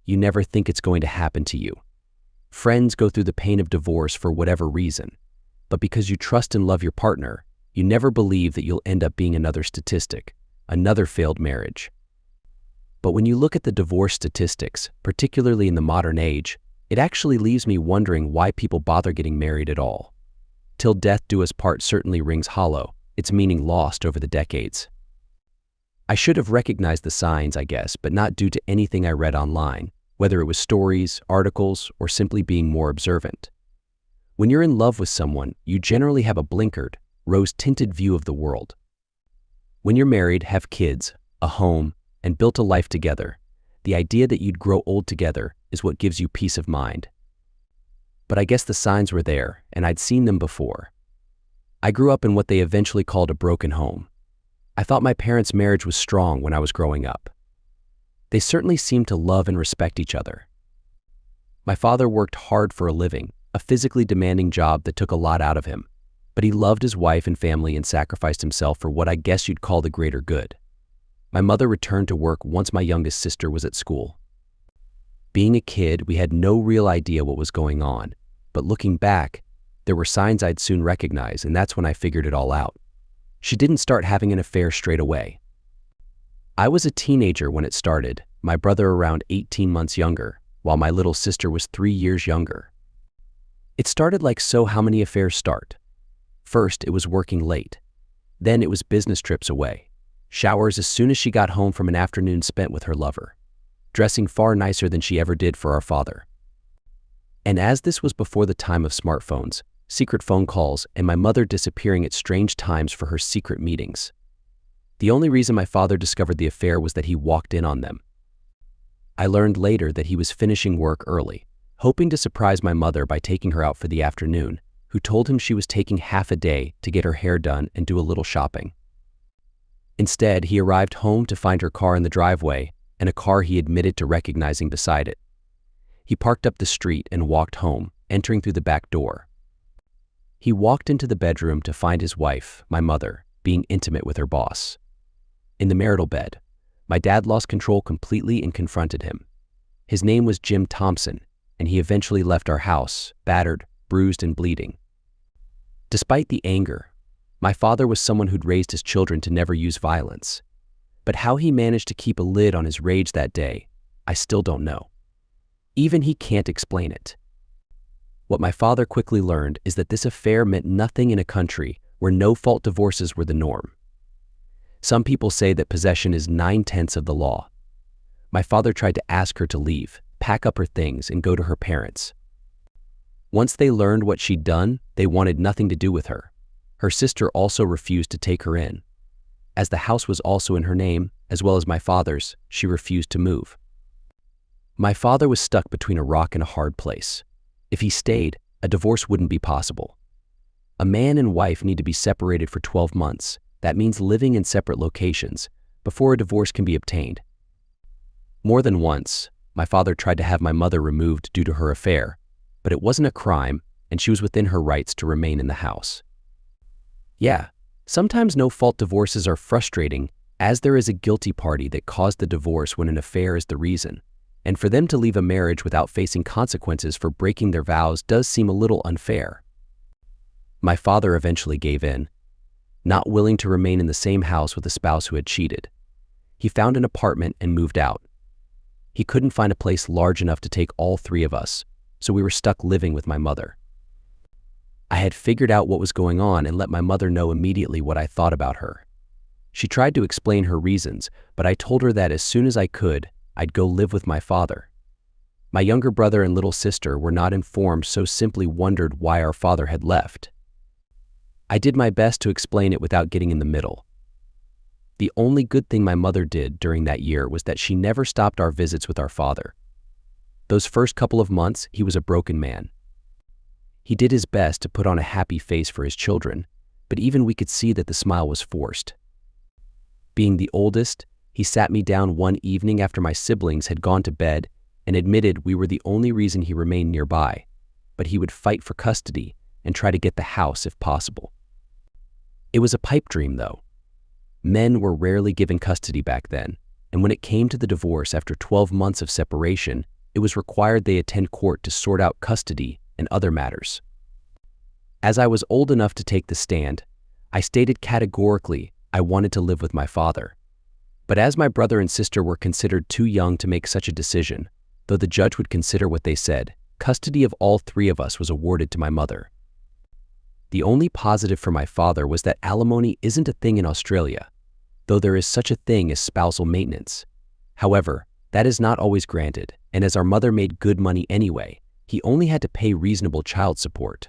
you never think it's going to happen to you. Friends go through the pain of divorce for whatever reason, but because you trust and love your partner, you never believe that you'll end up being another statistic, another failed marriage. But when you look at the divorce statistics, particularly in the modern age, it actually leaves me wondering why people bother getting married at all. Till death do us part certainly rings hollow, its meaning lost over the decades. I should have recognized the signs, I guess, but not due to anything I read online, whether it was stories, articles, or simply being more observant. When you're in love with someone, you generally have a blinkered, rose-tinted view of the world. When you're married, have kids, a home, and built a life together, the idea that you'd grow old together is what gives you peace of mind. But I guess the signs were there, and I'd seen them before. I grew up in what they eventually called a broken home. I thought my parents' marriage was strong when I was growing up. They certainly seemed to love and respect each other. My father worked hard for a living, a physically demanding job that took a lot out of him, but he loved his wife and family and sacrificed himself for what I guess you'd call the greater good. My mother returned to work once my youngest sister was at school. Being a kid, we had no real idea what was going on, but looking back, there were signs I'd soon recognize, and that's when I figured it all out. She didn't start having an affair straight away. I was a teenager when it started, my brother around 18 months younger, while my little sister was 3 years younger. It started like so how many affairs start. First, it was working late. Then it was business trips away, showers as soon as she got home from an afternoon spent with her lover, dressing far nicer than she ever did for our father. And as this was before the time of smartphones, secret phone calls, and my mother disappearing at strange times for her secret meetings. The only reason my father discovered the affair was that he walked in on them. I learned later that he was finishing work early, hoping to surprise my mother by taking her out for the afternoon, who told him she was taking half a day to get her hair done and do a little shopping. Instead, he arrived home to find her car in the driveway and a car he admitted to recognizing beside it. He parked up the street and walked home, entering through the back door. He walked into the bedroom to find his wife, my mother, being intimate with her boss. In the marital bed, my dad lost control completely and confronted him. His name was Jim Thompson, and he eventually left our house, battered, bruised, and bleeding. Despite the anger, my father was someone who'd raised his children to never use violence. But how he managed to keep a lid on his rage that day, I still don't know. Even he can't explain it. What my father quickly learned is that this affair meant nothing in a country where no-fault divorces were the norm. Some people say that possession is 9/10 of the law. My father tried to ask her to leave, pack up her things, and go to her parents. Once they learned what she'd done, they wanted nothing to do with her. Her sister also refused to take her in. As the house was also in her name, as well as my father's, she refused to move. My father was stuck between a rock and a hard place. If he stayed, a divorce wouldn't be possible. A man and wife need to be separated for 12 months. That means living in separate locations before a divorce can be obtained. More than once, my father tried to have my mother removed due to her affair, but it wasn't a crime and she was within her rights to remain in the house. Yeah, sometimes no-fault divorces are frustrating as there is a guilty party that caused the divorce when an affair is the reason, and for them to leave a marriage without facing consequences for breaking their vows does seem a little unfair. My father eventually gave in, not willing to remain in the same house with a spouse who had cheated. He found an apartment and moved out. He couldn't find a place large enough to take all 3 of us, so we were stuck living with my mother. I had figured out what was going on and let my mother know immediately what I thought about her. She tried to explain her reasons, but I told her that as soon as I could, I'd go live with my father. My younger brother and little sister were not informed, so simply wondered why our father had left. I did my best to explain it without getting in the middle. The only good thing my mother did during that year was that she never stopped our visits with our father. Those first couple of months, he was a broken man. He did his best to put on a happy face for his children, but even we could see that the smile was forced. Being the oldest, he sat me down one evening after my siblings had gone to bed and admitted we were the only reason he remained nearby, but he would fight for custody and try to get the house if possible. It was a pipe dream, though. Men were rarely given custody back then, and when it came to the divorce after 12 months of separation, it was required they attend court to sort out custody and other matters. As I was old enough to take the stand, I stated categorically I wanted to live with my father. But as my brother and sister were considered too young to make such a decision, though the judge would consider what they said, custody of all three of us was awarded to my mother. The only positive for my father was that alimony isn't a thing in Australia, though there is such a thing as spousal maintenance. However, that is not always granted, and as our mother made good money anyway, he only had to pay reasonable child support.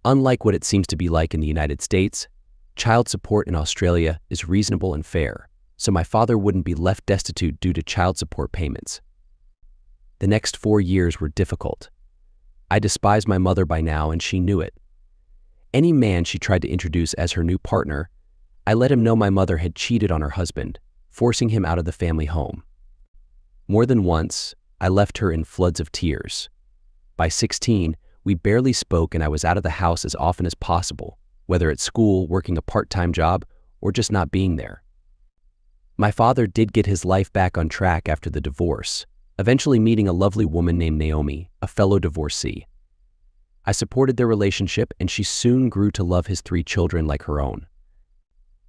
Unlike what it seems to be like in the United States, child support in Australia is reasonable and fair, so my father wouldn't be left destitute due to child support payments. The next 4 years were difficult. I despised my mother by now, and she knew it. Any man she tried to introduce as her new partner, I let him know my mother had cheated on her husband, forcing him out of the family home. More than once, I left her in floods of tears. By 16, we barely spoke, and I was out of the house as often as possible, whether at school, working a part-time job, or just not being there. My father did get his life back on track after the divorce, eventually meeting a lovely woman named Naomi, a fellow divorcee. I supported their relationship, and she soon grew to love his 3 children like her own.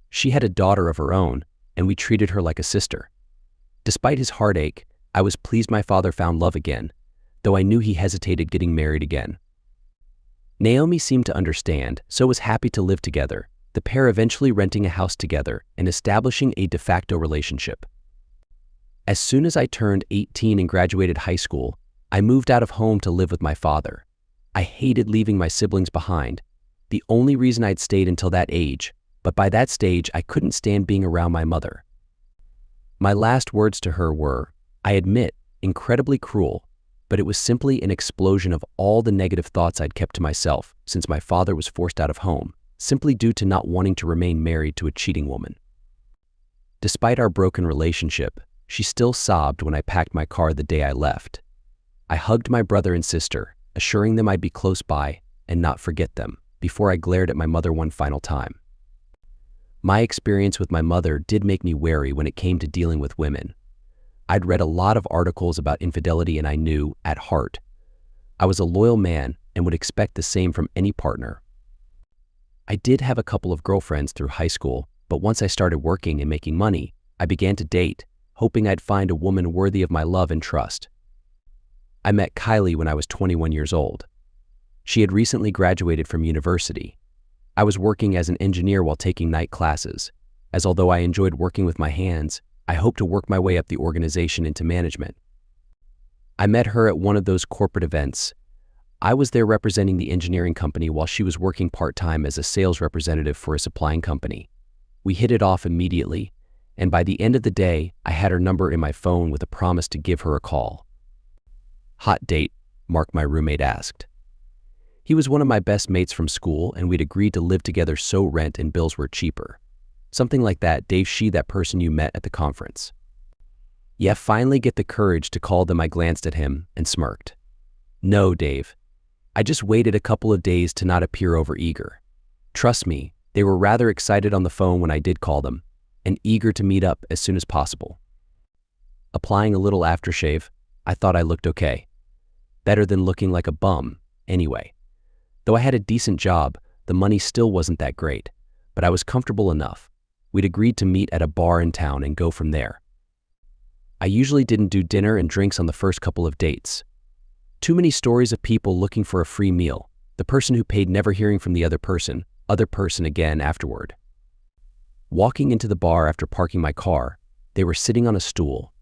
She had a daughter of her own, and we treated her like a sister. Despite his heartache, I was pleased my father found love again, though I knew he hesitated getting married again. Naomi seemed to understand, so was happy to live together, the pair eventually renting a house together and establishing a de facto relationship. As soon as I turned 18 and graduated high school, I moved out of home to live with my father. I hated leaving my siblings behind, the only reason I'd stayed until that age, but by that stage I couldn't stand being around my mother. My last words to her were, I admit, incredibly cruel, but it was simply an explosion of all the negative thoughts I'd kept to myself since my father was forced out of home, simply due to not wanting to remain married to a cheating woman. Despite our broken relationship, she still sobbed when I packed my car the day I left. I hugged my brother and sister, assuring them I'd be close by and not forget them, before I glared at my mother one final time. My experience with my mother did make me wary when it came to dealing with women. I'd read a lot of articles about infidelity, and I knew, at heart, I was a loyal man and would expect the same from any partner. I did have a couple of girlfriends through high school, but once I started working and making money, I began to date, hoping I'd find a woman worthy of my love and trust. I met Kylie when I was 21 years old. She had recently graduated from university. I was working as an engineer while taking night classes, as although I enjoyed working with my hands, I hoped to work my way up the organization into management. I met her at one of those corporate events. I was there representing the engineering company while she was working part-time as a sales representative for a supplying company. We hit it off immediately, and by the end of the day, I had her number in my phone with a promise to give her a call. Hot date, Mark, my roommate, asked. He was one of my best mates from school, and we'd agreed to live together so rent and bills were cheaper. Something like that, Dave. She that person you met at the conference. Yeah, finally get the courage to call them. I glanced at him and smirked. No, Dave. I just waited a couple of days to not appear overeager. Trust me, they were rather excited on the phone when I did call them, and eager to meet up as soon as possible. Applying a little aftershave, I thought I looked okay. Better than looking like a bum, anyway. Though I had a decent job, the money still wasn't that great, but I was comfortable enough. We'd agreed to meet at a bar in town and go from there. I usually didn't do dinner and drinks on the first couple of dates. Too many stories of people looking for a free meal, the person who paid never hearing from the other person again afterward. Walking into the bar after parking my car, they were sitting on a stool,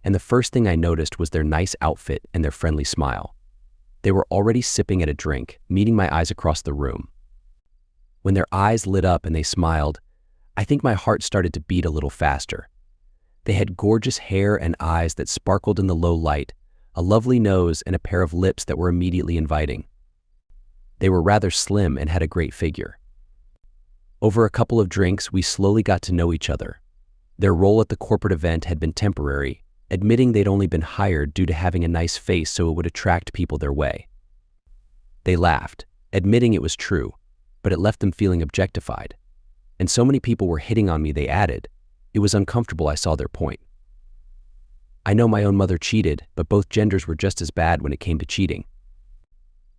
and the first thing I noticed was their nice outfit and their friendly smile. They were already sipping at a drink, meeting my eyes across the room. When their eyes lit up and they smiled, I think my heart started to beat a little faster. They had gorgeous hair and eyes that sparkled in the low light, a lovely nose, and a pair of lips that were immediately inviting. They were rather slim and had a great figure. Over a couple of drinks, we slowly got to know each other. Their role at the corporate event had been temporary, admitting they'd only been hired due to having a nice face so it would attract people their way. They laughed, admitting it was true, but it left them feeling objectified. And so many people were hitting on me, they added. It was uncomfortable. I saw their point. I know my own mother cheated, but both genders were just as bad when it came to cheating.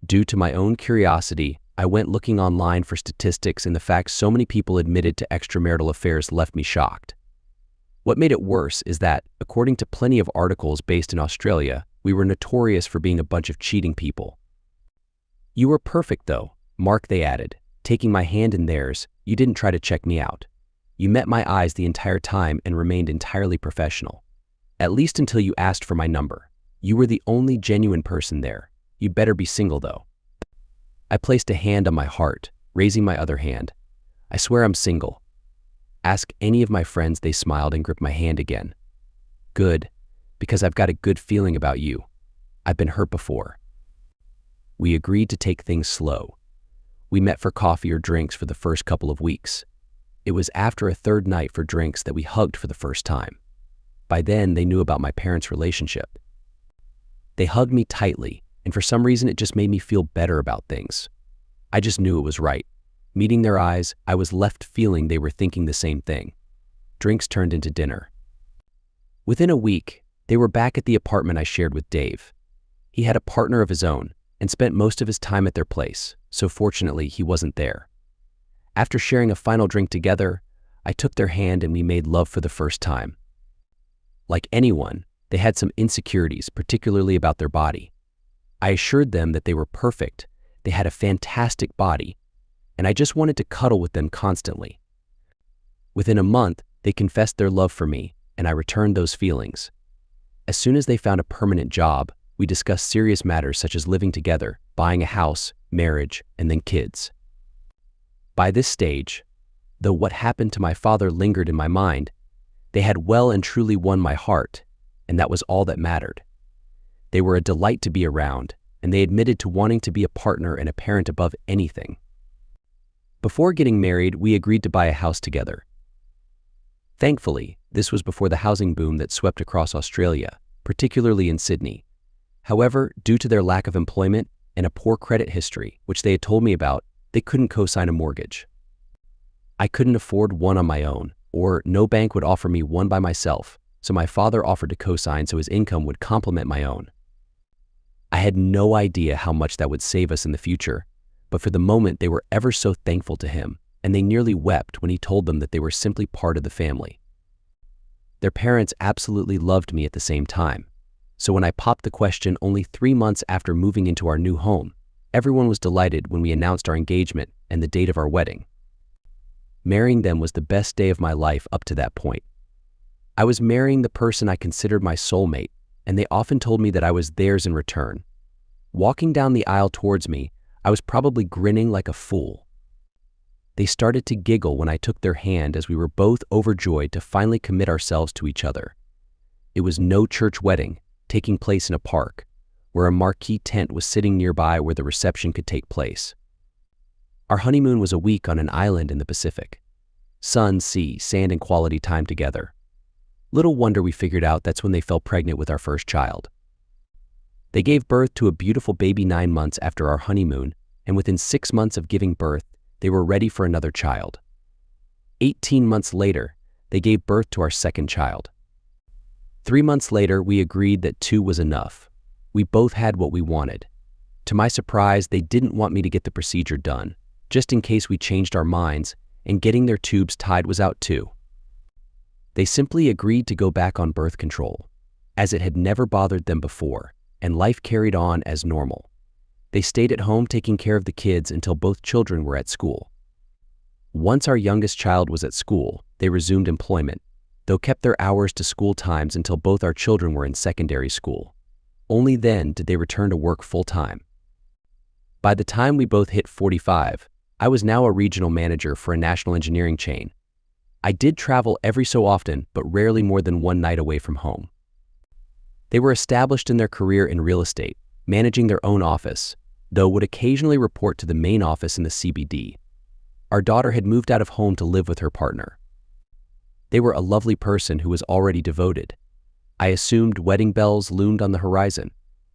Due to my own curiosity, I went looking online for statistics, and the fact so many people admitted to extramarital affairs left me shocked. What made it worse is that, according to plenty of articles based in Australia, we were notorious for being a bunch of cheating people. "You were perfect though, Mark," they added, taking my hand in theirs. "You didn't try to check me out. You met my eyes the entire time and remained entirely professional. At least until you asked for my number. You were the only genuine person there. You'd better be single though." I placed a hand on my heart, raising my other hand. "I swear I'm single." Ask any of my friends, they smiled and gripped my hand again. "Good, because I've got a good feeling about you. I've been hurt before." We agreed to take things slow. We met for coffee or drinks for the first couple of weeks. It was after a third night for drinks that we hugged for the first time. By then, they knew about my parents' relationship. They hugged me tightly, and for some reason it just made me feel better about things. I just knew it was right. Meeting their eyes, I was left feeling they were thinking the same thing. Drinks turned into dinner. Within a week, they were back at the apartment I shared with Dave. He had a partner of his own and spent most of his time at their place, so fortunately he wasn't there. After sharing a final drink together, I took their hand and we made love for the first time. Like anyone, they had some insecurities, particularly about their body. I assured them that they were perfect, they had a fantastic body, and I just wanted to cuddle with them constantly. Within a month, they confessed their love for me, and I returned those feelings. As soon as they found a permanent job, we discussed serious matters such as living together, buying a house, marriage, and then kids. By this stage, though what happened to my father lingered in my mind, they had well and truly won my heart, and that was all that mattered. They were a delight to be around, and they admitted to wanting to be a partner and a parent above anything. Before getting married, we agreed to buy a house together. Thankfully, this was before the housing boom that swept across Australia, particularly in Sydney. However, due to their lack of employment and a poor credit history, which they had told me about, they couldn't co-sign a mortgage. I couldn't afford one on my own, or no bank would offer me one by myself, so my father offered to co-sign so his income would complement my own. I had no idea how much that would save us in the future, but for the moment they were ever so thankful to him, and they nearly wept when he told them that they were simply part of the family. Their parents absolutely loved me at the same time, so when I popped the question only 3 months after moving into our new home, everyone was delighted when we announced our engagement and the date of our wedding. Marrying them was the best day of my life up to that point. I was marrying the person I considered my soulmate, and they often told me that I was theirs in return. Walking down the aisle towards me, I was probably grinning like a fool. They started to giggle when I took their hand as we were both overjoyed to finally commit ourselves to each other. It was no church wedding, taking place in a park, where a marquee tent was sitting nearby where the reception could take place. Our honeymoon was a week on an island in the Pacific. Sun, sea, sand, and quality time together. Little wonder we figured out that's when they fell pregnant with our first child. They gave birth to a beautiful baby 9 months after our honeymoon, and within 6 months of giving birth, they were ready for another child. 18 months later, they gave birth to our second child. 3 months later, we agreed that 2 was enough. We both had what we wanted. To my surprise, they didn't want me to get the procedure done, just in case we changed our minds, and getting their tubes tied was out too. They simply agreed to go back on birth control, as it had never bothered them before, and life carried on as normal. They stayed at home taking care of the kids until both children were at school. Once our youngest child was at school, they resumed employment, though kept their hours to school times until both our children were in secondary school. Only then did they return to work full-time. By the time we both hit 45, I was now a regional manager for a national engineering chain. I did travel every so often, but rarely more than 1 night away from home. They were established in their career in real estate, managing their own office, though would occasionally report to the main office in the CBD. Our daughter had moved out of home to live with her partner. They were a lovely person who was already devoted. I assumed wedding bells loomed on the horizon.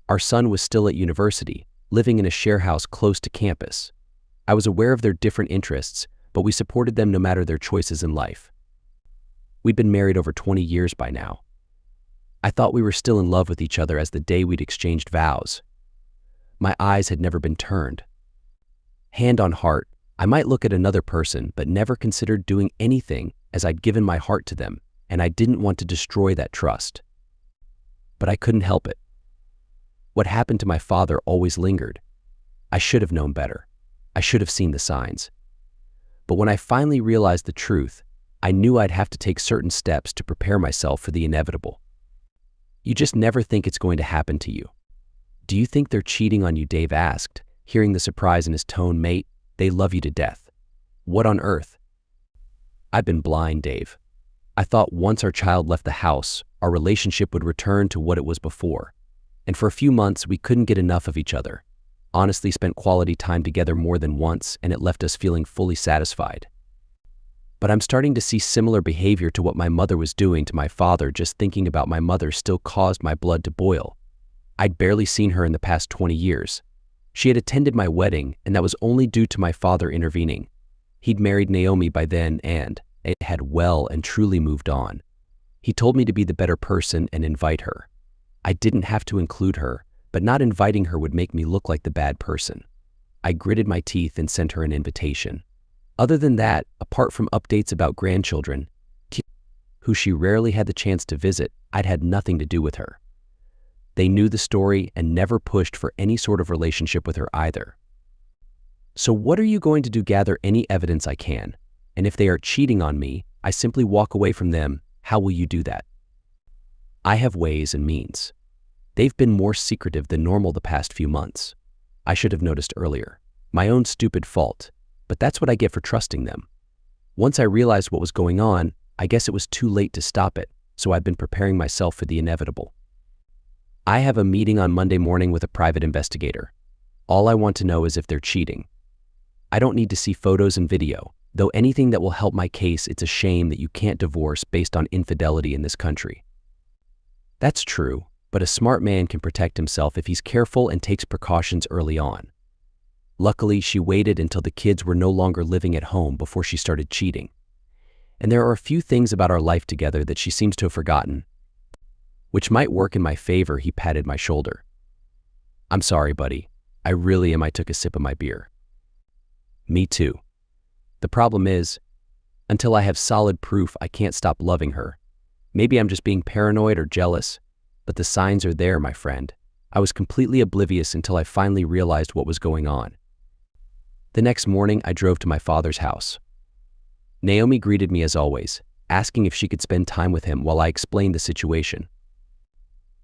Our son was still at university, living in a share house close to campus. I was aware of their different interests, but we supported them no matter their choices in life. We'd been married over 20 years by now. I thought we were still in love with each other as the day we'd exchanged vows. My eyes had never been turned. Hand on heart, I might look at another person but never considered doing anything as I'd given my heart to them, and I didn't want to destroy that trust. But I couldn't help it. What happened to my father always lingered. I should have known better. I should have seen the signs. But when I finally realized the truth, I knew I'd have to take certain steps to prepare myself for the inevitable. You just never think it's going to happen to you. "Do you think they're cheating on you?" Dave asked, hearing the surprise in his tone. "Mate, they love you to death." "What on earth?" "I've been blind, Dave. I thought once our child left the house, our relationship would return to what it was before. And for a few months, we couldn't get enough of each other. Honestly, spent quality time together more than once, and it left us feeling fully satisfied. But I'm starting to see similar behavior to what my mother was doing to my father. Just thinking about my mother still caused my blood to boil. I'd barely seen her in the past 20 years. She had attended my wedding, and that was only due to my father intervening. He'd married Naomi by then and it had well and truly moved on. He told me to be the better person and invite her. I didn't have to include her, but not inviting her would make me look like the bad person. I gritted my teeth and sent her an invitation. Other than that, apart from updates about grandchildren, who she rarely had the chance to visit, I'd had nothing to do with her. They knew the story and never pushed for any sort of relationship with her either. So what are you going to do? Gather any evidence I can. And if they are cheating on me, I simply walk away from them. How will you do that? I have ways and means. They've been more secretive than normal the past few months. I should have noticed earlier. My own stupid fault, but that's what I get for trusting them. Once I realized what was going on, I guess it was too late to stop it, so I've been preparing myself for the inevitable. I have a meeting on Monday morning with a private investigator. All I want to know is if they're cheating. I don't need to see photos and video, though anything that will help my case. It's a shame that you can't divorce based on infidelity in this country. That's true, but a smart man can protect himself if he's careful and takes precautions early on. Luckily, she waited until the kids were no longer living at home before she started cheating. And there are a few things about our life together that she seems to have forgotten, which might work in my favor. He patted my shoulder. I'm sorry, buddy. I really am. I took a sip of my beer. Me too. The problem is, until I have solid proof, I can't stop loving her. Maybe I'm just being paranoid or jealous, but the signs are there, my friend. I was completely oblivious until I finally realized what was going on. The next morning, I drove to my father's house. Naomi greeted me as always, asking if she could spend time with him while I explained the situation.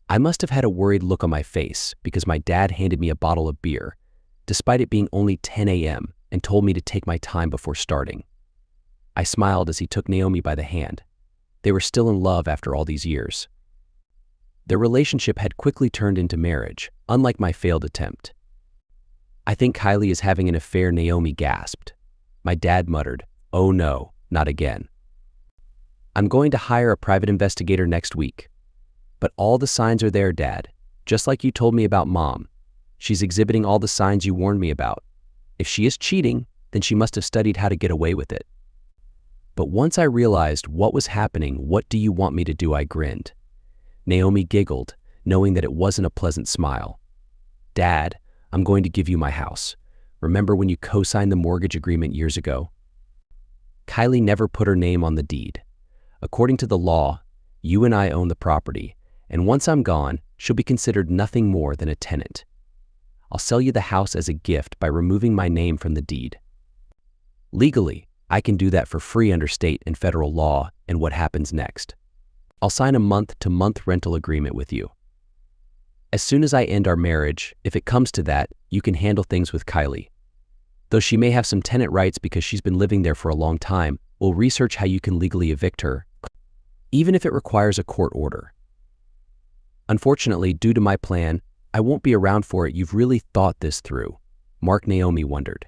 I must have had a worried look on my face because my dad handed me a bottle of beer, despite it being only 10 a.m., and told me to take my time before starting. I smiled as he took Naomi by the hand. They were still in love after all these years. Their relationship had quickly turned into marriage, unlike my failed attempt. I think Kylie is having an affair, Naomi gasped. My dad muttered, "Oh no, not again." I'm going to hire a private investigator next week. But all the signs are there, Dad, just like you told me about Mom. She's exhibiting all the signs you warned me about. If she is cheating, then she must have studied how to get away with it. But once I realized what was happening, "What do you want me to do?" I grinned. Naomi giggled, knowing that it wasn't a pleasant smile. "Dad, I'm going to give you my house. Remember when you co-signed the mortgage agreement years ago?" Kylie never put her name on the deed. According to the law, you and I own the property, and once I'm gone, she'll be considered nothing more than a tenant. I'll sell you the house as a gift by removing my name from the deed. Legally, I can do that for free under state and federal law. And what happens next? I'll sign a month-to-month rental agreement with you. As soon as I end our marriage, if it comes to that, you can handle things with Kylie. Though she may have some tenant rights because she's been living there for a long time, we'll research how you can legally evict her, even if it requires a court order. Unfortunately, due to my plan, I won't be around for it. You've really thought this through, Mark. Naomi wondered.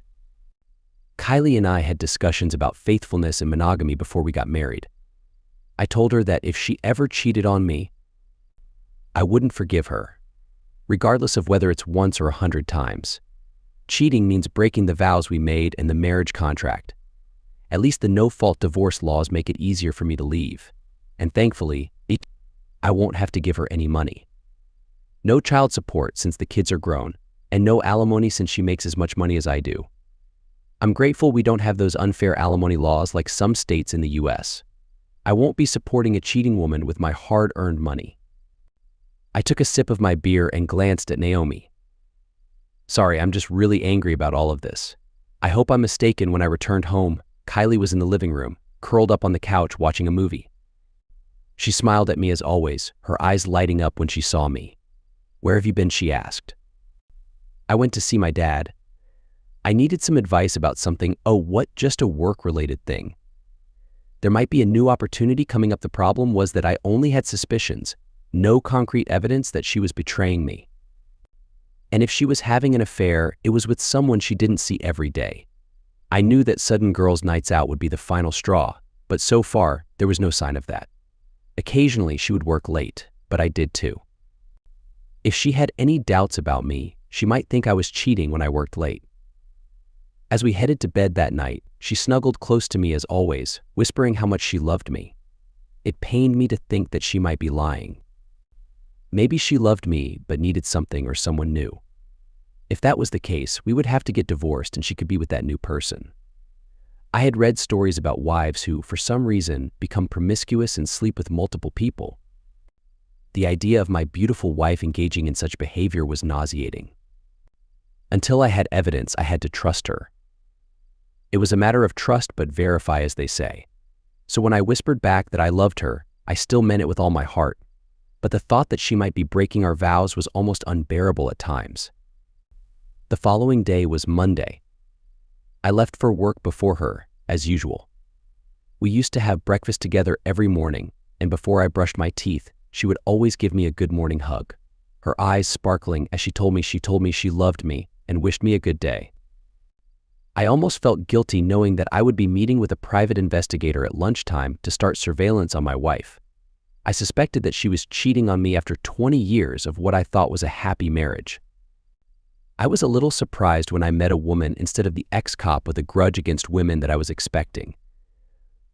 Kylie and I had discussions about faithfulness and monogamy before we got married. I told her that if she ever cheated on me, I wouldn't forgive her, regardless of whether it's once or 100 times. Cheating means breaking the vows we made and the marriage contract. At least the no-fault divorce laws make it easier for me to leave. And thankfully, I won't have to give her any money. No child support since the kids are grown, and no alimony since she makes as much money as I do. I'm grateful we don't have those unfair alimony laws like some states in the US. I won't be supporting a cheating woman with my hard-earned money. I took a sip of my beer and glanced at Naomi. Sorry, I'm just really angry about all of this. I hope I'm mistaken. When I returned home, Kylie was in the living room, curled up on the couch watching a movie. She smiled at me as always, her eyes lighting up when she saw me. "Where have you been?" she asked. "I went to see my dad. I needed some advice about something." "Oh, what? Just a work-related thing." There might be a new opportunity coming up. The problem was that I only had suspicions, no concrete evidence that she was betraying me. And if she was having an affair, it was with someone she didn't see every day. I knew that sudden girls' nights out would be the final straw, but so far, there was no sign of that. Occasionally, she would work late, but I did too. If she had any doubts about me, she might think I was cheating when I worked late. As we headed to bed that night, she snuggled close to me as always, whispering how much she loved me. It pained me to think that she might be lying. Maybe she loved me but needed something or someone new. If that was the case, we would have to get divorced and she could be with that new person. I had read stories about wives who, for some reason, become promiscuous and sleep with multiple people. The idea of my beautiful wife engaging in such behavior was nauseating. Until I had evidence, I had to trust her. It was a matter of trust but verify, as they say. So when I whispered back that I loved her, I still meant it with all my heart. But the thought that she might be breaking our vows was almost unbearable at times. The following day was Monday. I left for work before her, as usual. We used to have breakfast together every morning, and before I brushed my teeth, she would always give me a good morning hug, her eyes sparkling as she told me she loved me and wished me a good day. I almost felt guilty knowing that I would be meeting with a private investigator at lunchtime to start surveillance on my wife. I suspected that she was cheating on me after 20 years of what I thought was a happy marriage. I was a little surprised when I met a woman instead of the ex-cop with a grudge against women that I was expecting.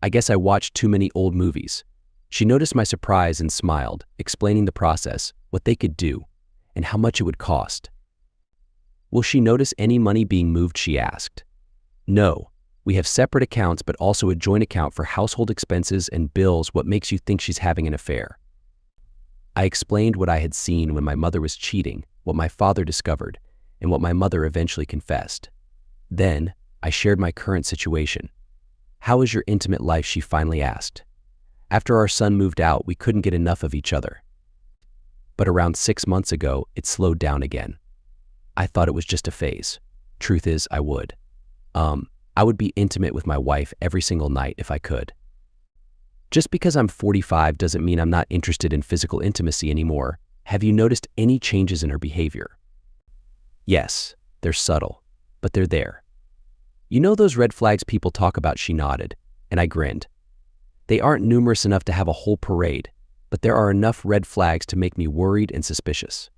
I guess I watched too many old movies. She noticed my surprise and smiled, explaining the process, what they could do, and how much it would cost. "Will she notice any money being moved?" she asked. "No. We have separate accounts but also a joint account for household expenses and bills. What makes you think she's having an affair?" I explained what I had seen when my mother was cheating, what my father discovered, and what my mother eventually confessed. Then, I shared my current situation. "How is your intimate life?" she finally asked. "After our son moved out, we couldn't get enough of each other. But around 6 months ago, it slowed down again. I thought it was just a phase. Truth is, I would be intimate with my wife every single night if I could. Just because I'm 45 doesn't mean I'm not interested in physical intimacy anymore. Have you noticed any changes in her behavior?" "Yes, they're subtle, but they're there." "You know those red flags people talk about?" She nodded, and I grinned. "They aren't numerous enough to have a whole parade, but there are enough red flags to make me worried and suspicious."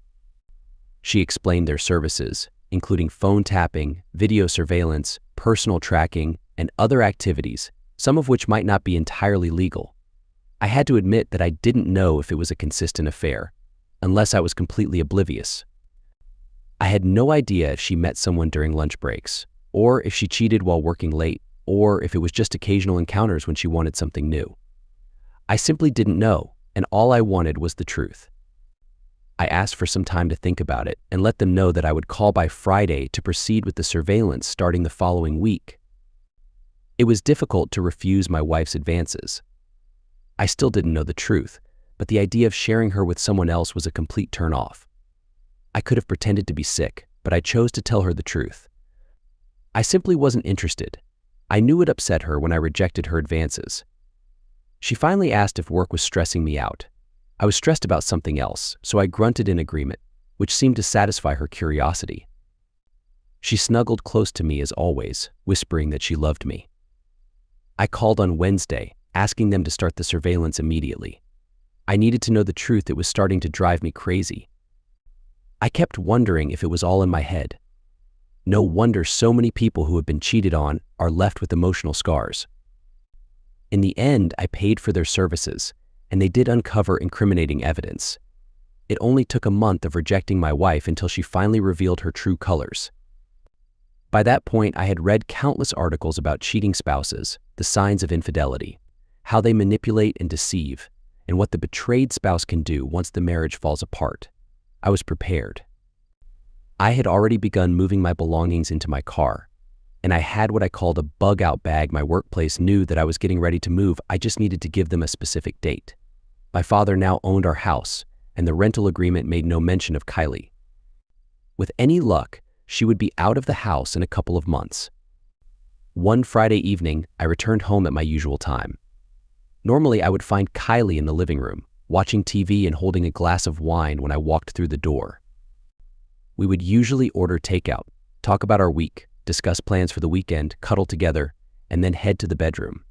She explained their services, including phone tapping, video surveillance, personal tracking, and other activities, some of which might not be entirely legal. I had to admit that I didn't know if it was a consistent affair, unless I was completely oblivious. I had no idea if she met someone during lunch breaks, or if she cheated while working late, or if it was just occasional encounters when she wanted something new. I simply didn't know, and all I wanted was the truth. I asked for some time to think about it and let them know that I would call by Friday to proceed with the surveillance starting the following week. It was difficult to refuse my wife's advances. I still didn't know the truth, but the idea of sharing her with someone else was a complete turn-off. I could have pretended to be sick, but I chose to tell her the truth. I simply wasn't interested. I knew it upset her when I rejected her advances. She finally asked if work was stressing me out. I was stressed about something else, so I grunted in agreement, which seemed to satisfy her curiosity. She snuggled close to me as always, whispering that she loved me. I called on Wednesday, asking them to start the surveillance immediately. I needed to know the truth. It was starting to drive me crazy. I kept wondering if it was all in my head. No wonder so many people who have been cheated on are left with emotional scars. In the end, I paid for their services, and they did uncover incriminating evidence. It only took a month of rejecting my wife until she finally revealed her true colors. By that point, I had read countless articles about cheating spouses, the signs of infidelity, how they manipulate and deceive, and what the betrayed spouse can do once the marriage falls apart. I was prepared. I had already begun moving my belongings into my car, and I had what I called a bug-out bag. My workplace knew that I was getting ready to move. I just needed to give them a specific date. My father now owned our house, and the rental agreement made no mention of Kylie. With any luck, she would be out of the house in a couple of months. One Friday evening, I returned home at my usual time. Normally, I would find Kylie in the living room, watching TV and holding a glass of wine when I walked through the door. We would usually order takeout, talk about our week, discuss plans for the weekend, cuddle together, and then head to the bedroom.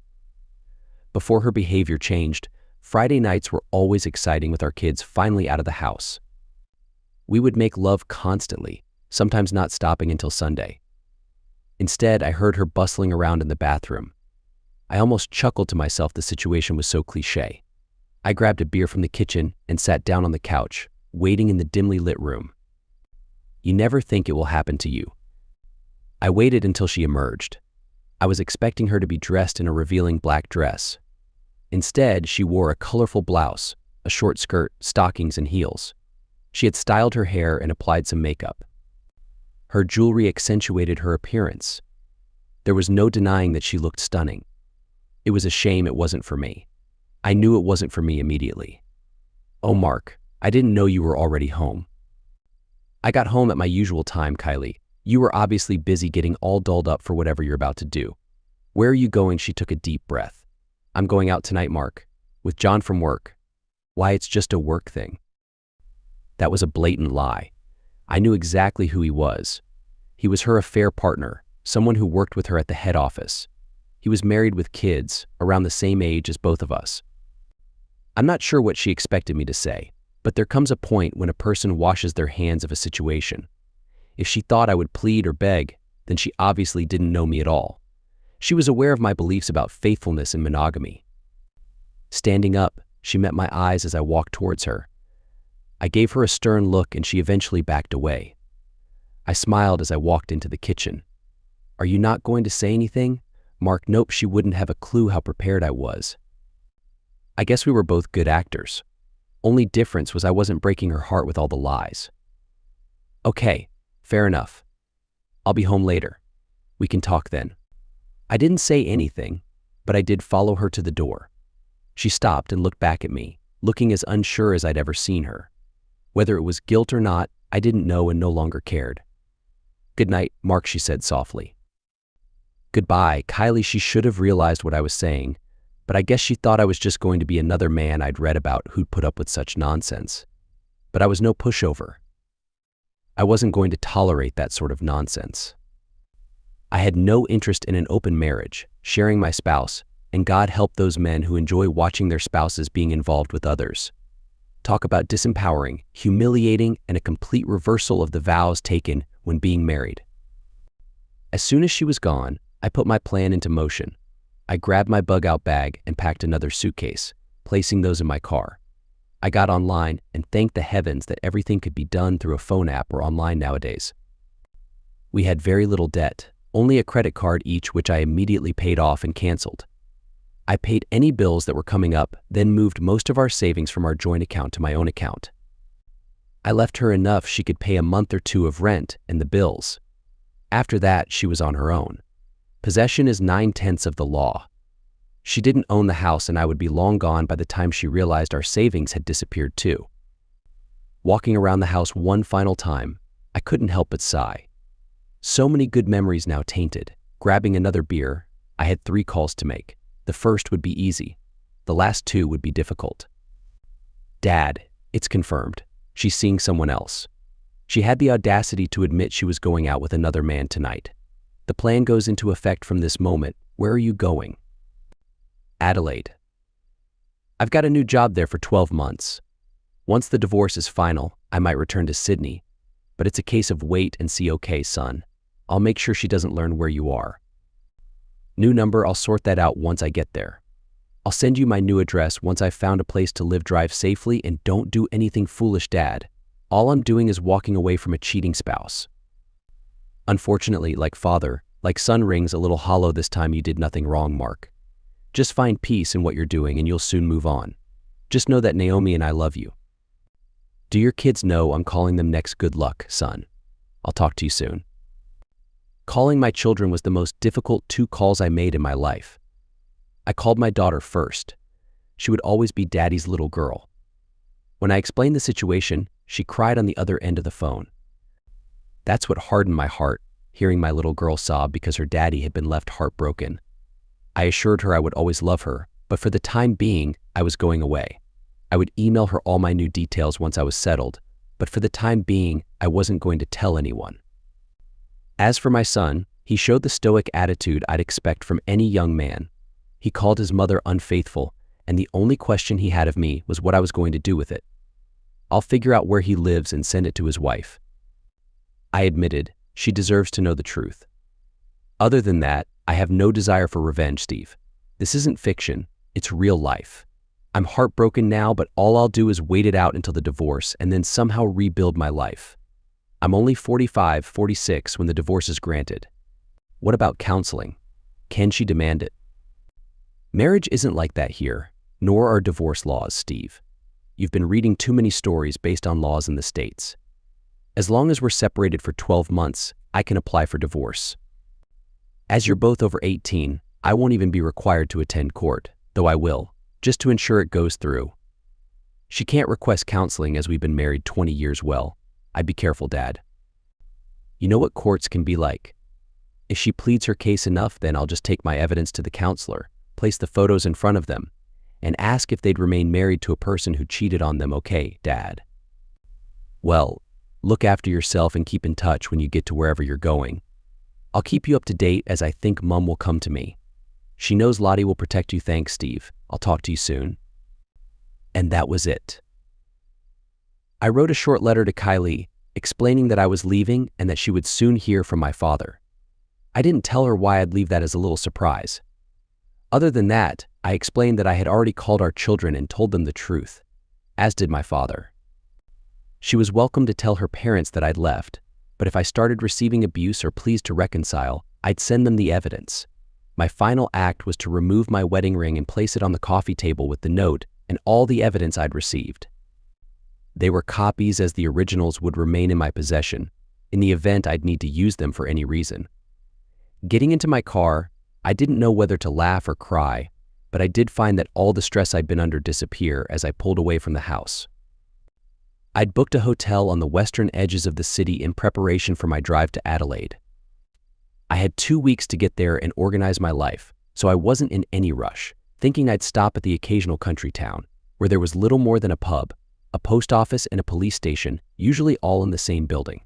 Before her behavior changed, Friday nights were always exciting with our kids finally out of the house. We would make love constantly, sometimes not stopping until Sunday. Instead, I heard her bustling around in the bathroom. I almost chuckled to myself. The situation was so cliché. I grabbed a beer from the kitchen and sat down on the couch, waiting in the dimly lit room. You never think it will happen to you. I waited until she emerged. I was expecting her to be dressed in a revealing black dress. Instead, she wore a colorful blouse, a short skirt, stockings, and heels. She had styled her hair and applied some makeup. Her jewelry accentuated her appearance. There was no denying that she looked stunning. It was a shame it wasn't for me. I knew it wasn't for me immediately. "Oh, Mark, I didn't know you were already home." "I got home at my usual time, Kylie. You were obviously busy getting all dolled up for whatever you're about to do. Where are you going?" She took a deep breath. "I'm going out tonight, Mark, with John from work." "Why, it's just a work thing." That was a blatant lie. I knew exactly who he was. He was her affair partner, someone who worked with her at the head office. He was married with kids, around the same age as both of us. I'm not sure what she expected me to say, but there comes a point when a person washes their hands of a situation. If she thought I would plead or beg, then she obviously didn't know me at all. She was aware of my beliefs about faithfulness and monogamy. Standing up, she met my eyes as I walked towards her. I gave her a stern look and she eventually backed away. I smiled as I walked into the kitchen. "Are you not going to say anything?" "Mark, nope." She wouldn't have a clue how prepared I was. I guess we were both good actors. Only difference was I wasn't breaking her heart with all the lies. "Okay, fair enough. I'll be home later. We can talk then." I didn't say anything, but I did follow her to the door. She stopped and looked back at me, looking as unsure as I'd ever seen her. Whether it was guilt or not, I didn't know and no longer cared. "Good night, Mark," she said softly. "Goodbye, Kylie." She should have realized what I was saying, but I guess she thought I was just going to be another man I'd read about who'd put up with such nonsense. But I was no pushover. I wasn't going to tolerate that sort of nonsense. I had no interest in an open marriage, sharing my spouse, and God help those men who enjoy watching their spouses being involved with others. Talk about disempowering, humiliating, and a complete reversal of the vows taken when being married. As soon as she was gone, I put my plan into motion. I grabbed my bug-out bag and packed another suitcase, placing those in my car. I got online and thanked the heavens that everything could be done through a phone app or online nowadays. We had very little debt, only a credit card each, which I immediately paid off and canceled. I paid any bills that were coming up, then moved most of our savings from our joint account to my own account. I left her enough she could pay a month or two of rent and the bills. After that, she was on her own. Possession is 9/10 of the law. She didn't own the house and I would be long gone by the time she realized our savings had disappeared too. Walking around the house one final time, I couldn't help but sigh. So many good memories now tainted. Grabbing another beer, I had 3 calls to make. The first would be easy. The last 2 would be difficult. "Dad, it's confirmed. She's seeing someone else." She had the audacity to admit she was going out with another man tonight. "The plan goes into effect from this moment. Where are you going?" "Adelaide. I've got a new job there for 12 months. Once the divorce is final, I might return to Sydney, but it's a case of wait and see. Okay, son. I'll make sure she doesn't learn where you are." "New number, I'll sort that out once I get there." I'll send you my new address once I've found a place to live. Drive safely and don't do anything foolish, Dad. All I'm doing is walking away from a cheating spouse." Unfortunately, like father, like son rings a little hollow this time. You did nothing wrong, Mark. Just find peace in what you're doing and you'll soon move on. Just know that Naomi and I love you. Do your kids know I'm calling them next? Good luck, son. I'll talk to you soon. Calling my children was the most difficult 2 calls I made in my life. I called my daughter first. She would always be Daddy's little girl. When I explained the situation, she cried on the other end of the phone. That's what hardened my heart, hearing my little girl sob because her daddy had been left heartbroken. I assured her I would always love her, but for the time being, I was going away. I would email her all my new details once I was settled, but for the time being, I wasn't going to tell anyone. As for my son, he showed the stoic attitude I'd expect from any young man. He called his mother unfaithful, and the only question he had of me was what I was going to do with it. I'll figure out where he lives and send it to his wife. I admitted, she deserves to know the truth. Other than that, I have no desire for revenge, Steve. This isn't fiction, it's real life. I'm heartbroken now, but all I'll do is wait it out until the divorce and then somehow rebuild my life. I'm only 45, 46 when the divorce is granted. What about counseling? Can she demand it? Marriage isn't like that here, nor are divorce laws, Steve. You've been reading too many stories based on laws in the States. As long as we're separated for 12 months, I can apply for divorce. As you're both over 18, I won't even be required to attend court, though I will, just to ensure it goes through. She can't request counseling as we've been married 20 years. Well, I'd be careful, Dad. You know what courts can be like. If she pleads her case enough, then I'll just take my evidence to the counselor, place the photos in front of them, and ask if they'd remain married to a person who cheated on them. Okay, Dad? Well, look after yourself and keep in touch when you get to wherever you're going. I'll keep you up to date as I think Mom will come to me. She knows Lottie will protect you. Thanks, Steve. I'll talk to you soon. And that was it. I wrote a short letter to Kylie, explaining that I was leaving and that she would soon hear from my father. I didn't tell her why. I'd leave that as a little surprise. Other than that, I explained that I had already called our children and told them the truth, as did my father. She was welcome to tell her parents that I'd left, but if I started receiving abuse or pleas to reconcile, I'd send them the evidence. My final act was to remove my wedding ring and place it on the coffee table with the note and all the evidence I'd received. They were copies, as the originals would remain in my possession, in the event I'd need to use them for any reason. Getting into my car, I didn't know whether to laugh or cry, but I did find that all the stress I'd been under disappear as I pulled away from the house. I'd booked a hotel on the western edges of the city in preparation for my drive to Adelaide. I had 2 weeks to get there and organize my life, so I wasn't in any rush, thinking I'd stop at the occasional country town, where there was little more than a pub, a post office, and a police station, usually all in the same building.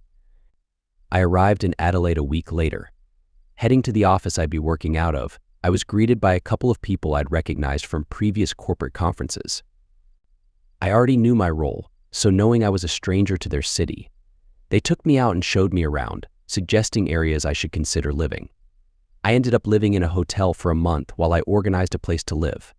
I arrived in Adelaide a week later. Heading to the office I'd be working out of, I was greeted by a couple of people I'd recognized from previous corporate conferences. I already knew my role, so knowing I was a stranger to their city, they took me out and showed me around, suggesting areas I should consider living. I ended up living in a hotel for a month while I organized a place to live.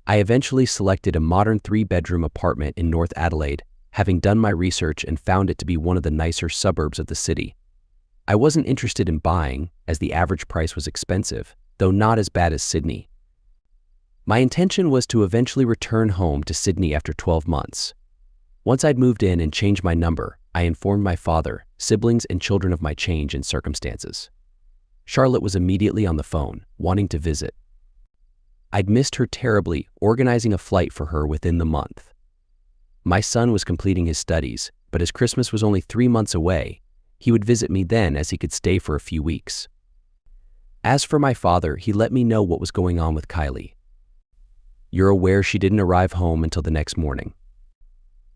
I eventually selected a modern 3-bedroom apartment in North Adelaide, having done my research and found it to be one of the nicer suburbs of the city. I wasn't interested in buying, as the average price was expensive, though not as bad as Sydney. My intention was to eventually return home to Sydney after 12 months. Once I'd moved in and changed my number, I informed my father, siblings, and children of my change in circumstances. Charlotte was immediately on the phone, wanting to visit. I'd missed her terribly, organizing a flight for her within the month. My son was completing his studies, but as Christmas was only 3 months away, he would visit me then as he could stay for a few weeks. As for my father, he let me know what was going on with Kylie. You're aware she didn't arrive home until the next morning.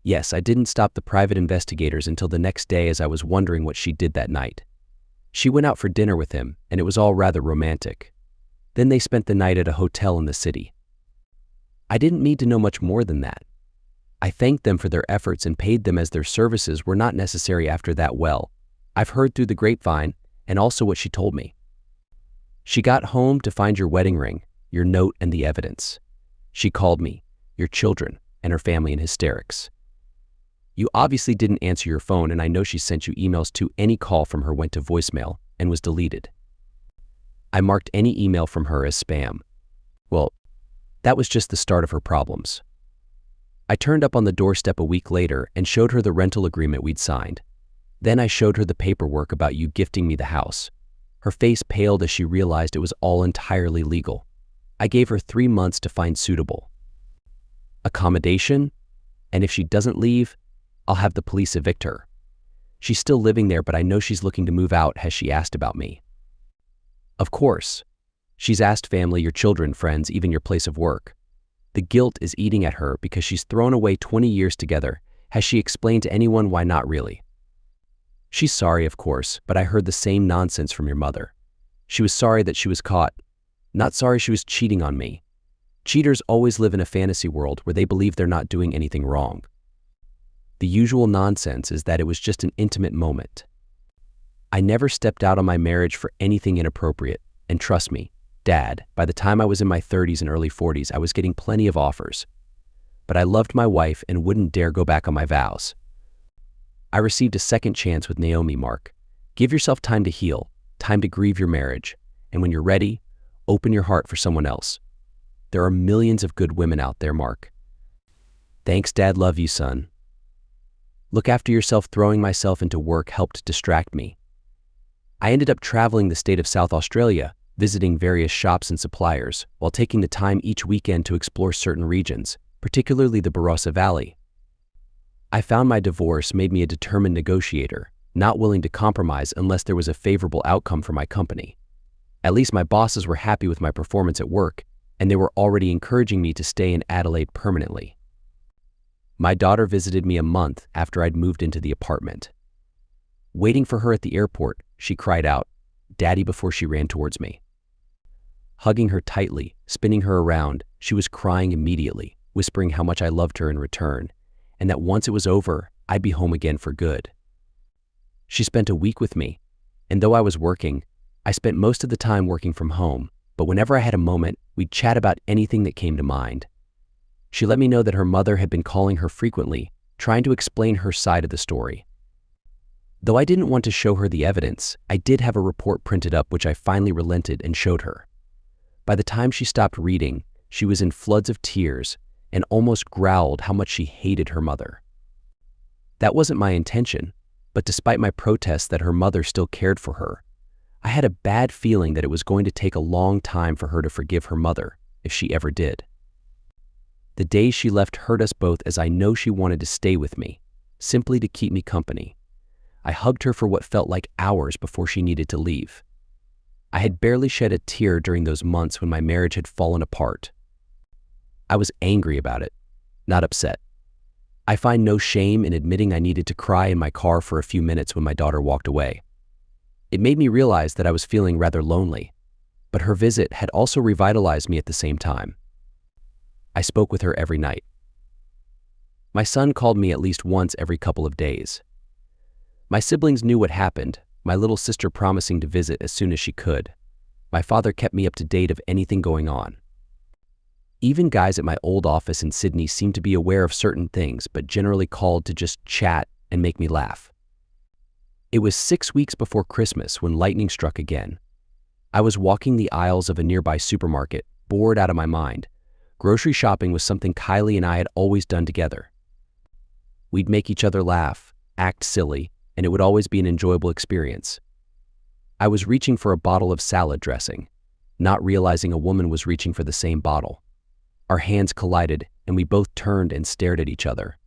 Yes, I didn't stop the private investigators until the next day, as I was wondering what she did that night. She went out for dinner with him, and it was all rather romantic. Then they spent the night at a hotel in the city. I didn't need to know much more than that. I thanked them for their efforts and paid them, as their services were not necessary after that. Well, I've heard through the grapevine, and also what she told me. She got home to find your wedding ring, your note and the evidence. She called me, your children, and her family in hysterics. You obviously didn't answer your phone, and I know she sent you emails too. Any call from her went to voicemail and was deleted. I marked any email from her as spam. Well, that was just the start of her problems. I turned up on the doorstep a week later and showed her the rental agreement we'd signed. Then I showed her the paperwork about you gifting me the house. Her face paled as she realized it was all entirely legal. I gave her 3 months to find suitable accommodation, and if she doesn't leave, I'll have the police evict her. She's still living there, but I know she's looking to move out. Has she asked about me? Of course. She's asked family, your children, friends, even your place of work. The guilt is eating at her because she's thrown away 20 years together. Has she explained to anyone why? Not really. She's sorry, of course, but I heard the same nonsense from your mother. She was sorry that she was caught, not sorry she was cheating on me. Cheaters always live in a fantasy world where they believe they're not doing anything wrong. The usual nonsense is that it was just an intimate moment. I never stepped out on my marriage for anything inappropriate, and trust me, Dad, by the time I was in my 30s and early 40s, I was getting plenty of offers. But I loved my wife and wouldn't dare go back on my vows. I received a second chance with Naomi, Mark. Give yourself time to heal, time to grieve your marriage, and when you're ready, open your heart for someone else. There are millions of good women out there, Mark. Thanks, Dad. Love you, son. Look after yourself. Throwing myself into work helped distract me. I ended up traveling the state of South Australia, visiting various shops and suppliers, while taking the time each weekend to explore certain regions, particularly the Barossa Valley. I found my divorce made me a determined negotiator, not willing to compromise unless there was a favorable outcome for my company. At least my bosses were happy with my performance at work, and they were already encouraging me to stay in Adelaide permanently. My daughter visited me a month after I'd moved into the apartment. Waiting for her at the airport, she cried out, "Daddy," before she ran towards me. Hugging her tightly, spinning her around, she was crying immediately, whispering how much I loved her in return, and that once it was over, I'd be home again for good. She spent a week with me, and though I was working, I spent most of the time working from home, but whenever I had a moment, we'd chat about anything that came to mind. She let me know that her mother had been calling her frequently, trying to explain her side of the story. Though I didn't want to show her the evidence, I did have a report printed up which I finally relented and showed her. By the time she stopped reading, she was in floods of tears and almost growled how much she hated her mother. That wasn't my intention, but despite my protests that her mother still cared for her, I had a bad feeling that it was going to take a long time for her to forgive her mother, if she ever did. The day she left hurt us both, as I know she wanted to stay with me, simply to keep me company. I hugged her for what felt like hours before she needed to leave. I had barely shed a tear during those months when my marriage had fallen apart. I was angry about it, not upset. I find no shame in admitting I needed to cry in my car for a few minutes when my daughter walked away. It made me realize that I was feeling rather lonely, but her visit had also revitalized me at the same time. I spoke with her every night. My son called me at least once every couple of days. My siblings knew what happened, my little sister promising to visit as soon as she could. My father kept me up to date of anything going on. Even guys at my old office in Sydney seemed to be aware of certain things, but generally called to just chat and make me laugh. It was 6 weeks before Christmas when lightning struck again. I was walking the aisles of a nearby supermarket, bored out of my mind. Grocery shopping was something Kylie and I had always done together. We'd make each other laugh, act silly, and it would always be an enjoyable experience. I was reaching for a bottle of salad dressing, not realizing a woman was reaching for the same bottle. Our hands collided, and we both turned and stared at each other.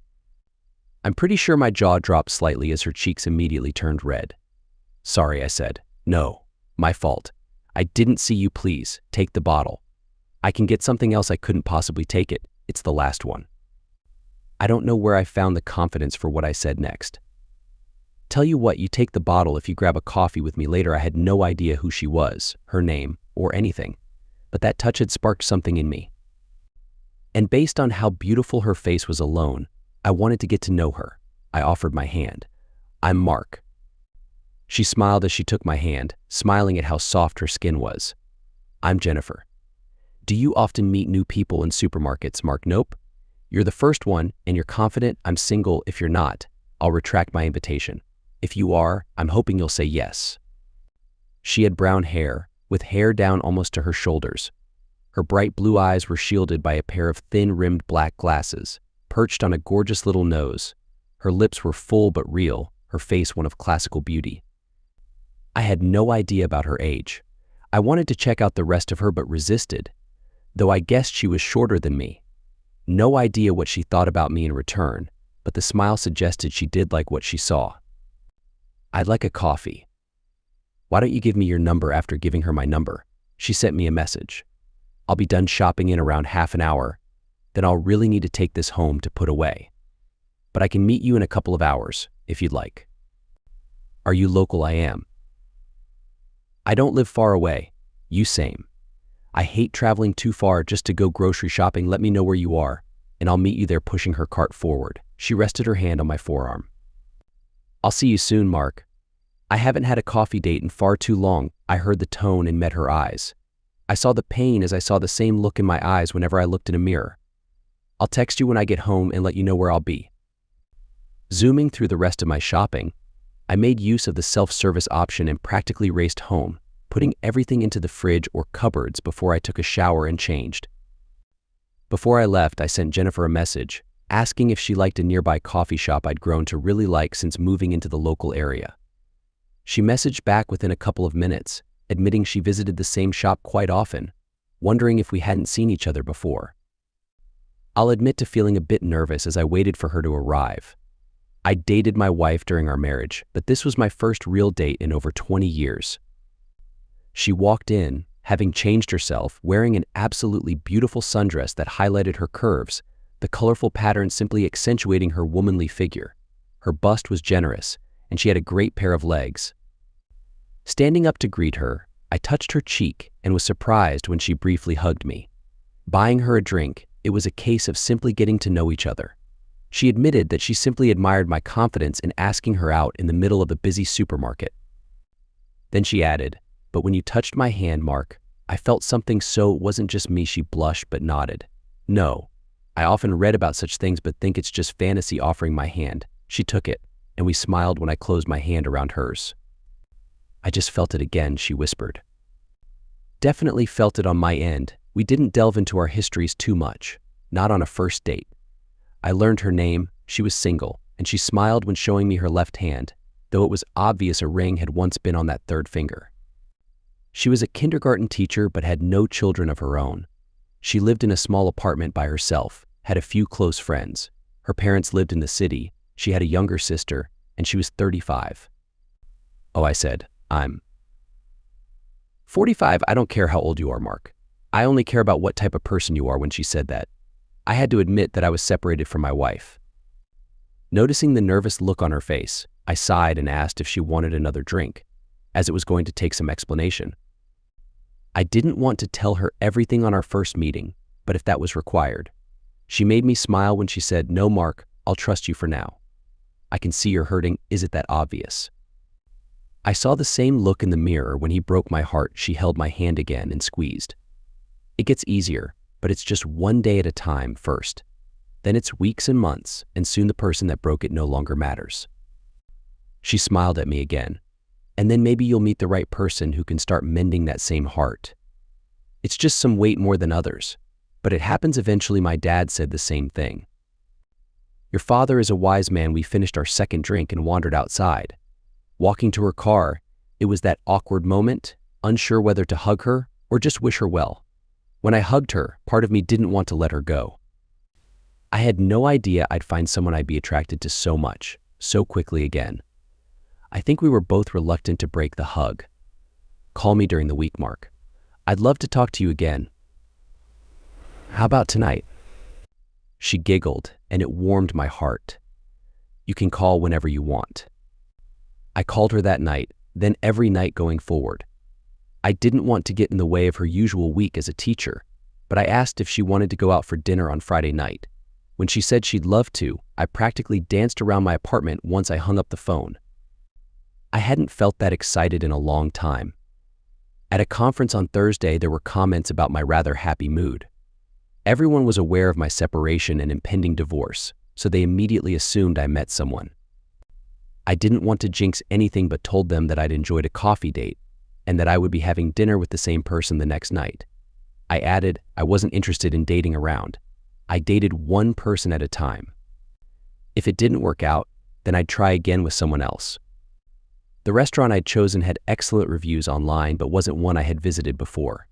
I'm pretty sure my jaw dropped slightly as her cheeks immediately turned red. "Sorry," I said. "No, my fault. I didn't see you. Please, take the bottle. I can get something else. I couldn't possibly take it. It's the last one." I don't know where I found the confidence for what I said next. "Tell you what, you take the bottle if you grab a coffee with me later." I had no idea who she was, her name, or anything, but that touch had sparked something in me. And based on how beautiful her face was alone, I wanted to get to know her. I offered my hand. "I'm Mark." She smiled as she took my hand, smiling at how soft her skin was. "I'm Jennifer." Do you often meet new people in supermarkets? Mark, nope. You're the first one, and you're confident. I'm single. If you're not, I'll retract my invitation. If you are, I'm hoping you'll say yes. She had brown hair, with hair down almost to her shoulders. Her bright blue eyes were shielded by a pair of thin-rimmed black glasses, perched on a gorgeous little nose. Her lips were full but real, her face one of classical beauty. I had no idea about her age. I wanted to check out the rest of her but resisted, though I guessed she was shorter than me. No idea what she thought about me in return, but the smile suggested she did like what she saw. I'd like a coffee. Why don't you give me your number? After giving her my number, she sent me a message. I'll be done shopping in around half an hour, then I'll really need to take this home to put away. But I can meet you in a couple of hours, if you'd like. Are you local? I am. I don't live far away. You same. I hate traveling too far just to go grocery shopping. Let me know where you are, and I'll meet you there. Pushing her cart forward, she rested her hand on my forearm. I'll see you soon, Mark. I haven't had a coffee date in far too long. I heard the tone and met her eyes. I saw the pain as I saw the same look in my eyes whenever I looked in a mirror. I'll text you when I get home and let you know where I'll be. Zooming through the rest of my shopping, I made use of the self-service option and practically raced home, putting everything into the fridge or cupboards before I took a shower and changed. Before I left, I sent Jennifer a message, asking if she liked a nearby coffee shop I'd grown to really like since moving into the local area. She messaged back within a couple of minutes, admitting she visited the same shop quite often, wondering if we hadn't seen each other before. I'll admit to feeling a bit nervous as I waited for her to arrive. I dated my wife during our marriage, but this was my first real date in over 20 years. She walked in, having changed herself, wearing an absolutely beautiful sundress that highlighted her curves, the colorful pattern simply accentuating her womanly figure. Her bust was generous, and she had a great pair of legs. Standing up to greet her, I touched her cheek and was surprised when she briefly hugged me. Buying her a drink, it was a case of simply getting to know each other. She admitted that she simply admired my confidence in asking her out in the middle of a busy supermarket. Then she added, "But when you touched my hand, Mark, I felt something, so it wasn't just me." She blushed but nodded. "No, I often read about such things but think it's just fantasy." Offering my hand, she took it, and we smiled when I closed my hand around hers. "I just felt it again," she whispered. Definitely felt it on my end. We didn't delve into our histories too much, not on a first date. I learned her name, she was single, and she smiled when showing me her left hand, though it was obvious a ring had once been on that third finger. She was a kindergarten teacher but had no children of her own. She lived in a small apartment by herself, had a few close friends. Her parents lived in the city, she had a younger sister, and she was 35. "Oh," I said, "I'm 45. I don't care how old you are, Mark. I only care about what type of person you are." When she said that, I had to admit that I was separated from my wife. Noticing the nervous look on her face, I sighed and asked if she wanted another drink, as it was going to take some explanation. I didn't want to tell her everything on our first meeting, but if that was required. She made me smile when she said, "No, Mark, I'll trust you for now. I can see you're hurting. Is it that obvious?" I saw the same look in the mirror when he broke my heart. She held my hand again and squeezed. "It gets easier, but it's just one day at a time first. Then it's weeks and months, and soon the person that broke it no longer matters." She smiled at me again. "And then maybe you'll meet the right person who can start mending that same heart. It's just some weight more than others, but it happens eventually." My dad said the same thing. "Your father is a wise man." We finished our second drink and wandered outside. Walking to her car, it was that awkward moment, unsure whether to hug her or just wish her well. When I hugged her, part of me didn't want to let her go. I had no idea I'd find someone I'd be attracted to so much, so quickly again. I think we were both reluctant to break the hug. "Call me during the week, Mark. I'd love to talk to you again. How about tonight?" She giggled, and it warmed my heart. "You can call whenever you want." I called her that night, then every night going forward. I didn't want to get in the way of her usual week as a teacher, but I asked if she wanted to go out for dinner on Friday night. When she said she'd love to, I practically danced around my apartment once I hung up the phone. I hadn't felt that excited in a long time. At a conference on Thursday, there were comments about my rather happy mood. Everyone was aware of my separation and impending divorce, so they immediately assumed I met someone. I didn't want to jinx anything but told them that I'd enjoyed a coffee date and that I would be having dinner with the same person the next night. I added I wasn't interested in dating around. I dated one person at a time. If it didn't work out, then I'd try again with someone else. The restaurant I'd chosen had excellent reviews online but wasn't one I had visited before.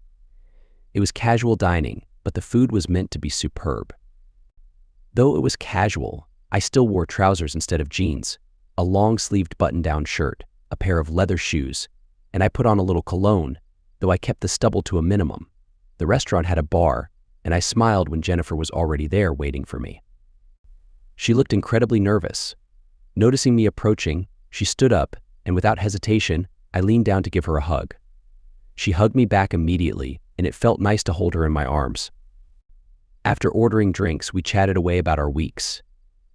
It was casual dining, but the food was meant to be superb. Though it was casual, I still wore trousers instead of jeans, a long-sleeved button-down shirt, a pair of leather shoes, and I put on a little cologne, though I kept the stubble to a minimum. The restaurant had a bar, and I smiled when Jennifer was already there waiting for me. She looked incredibly nervous. Noticing me approaching, she stood up, and without hesitation, I leaned down to give her a hug. She hugged me back immediately, and it felt nice to hold her in my arms. After ordering drinks, we chatted away about our weeks.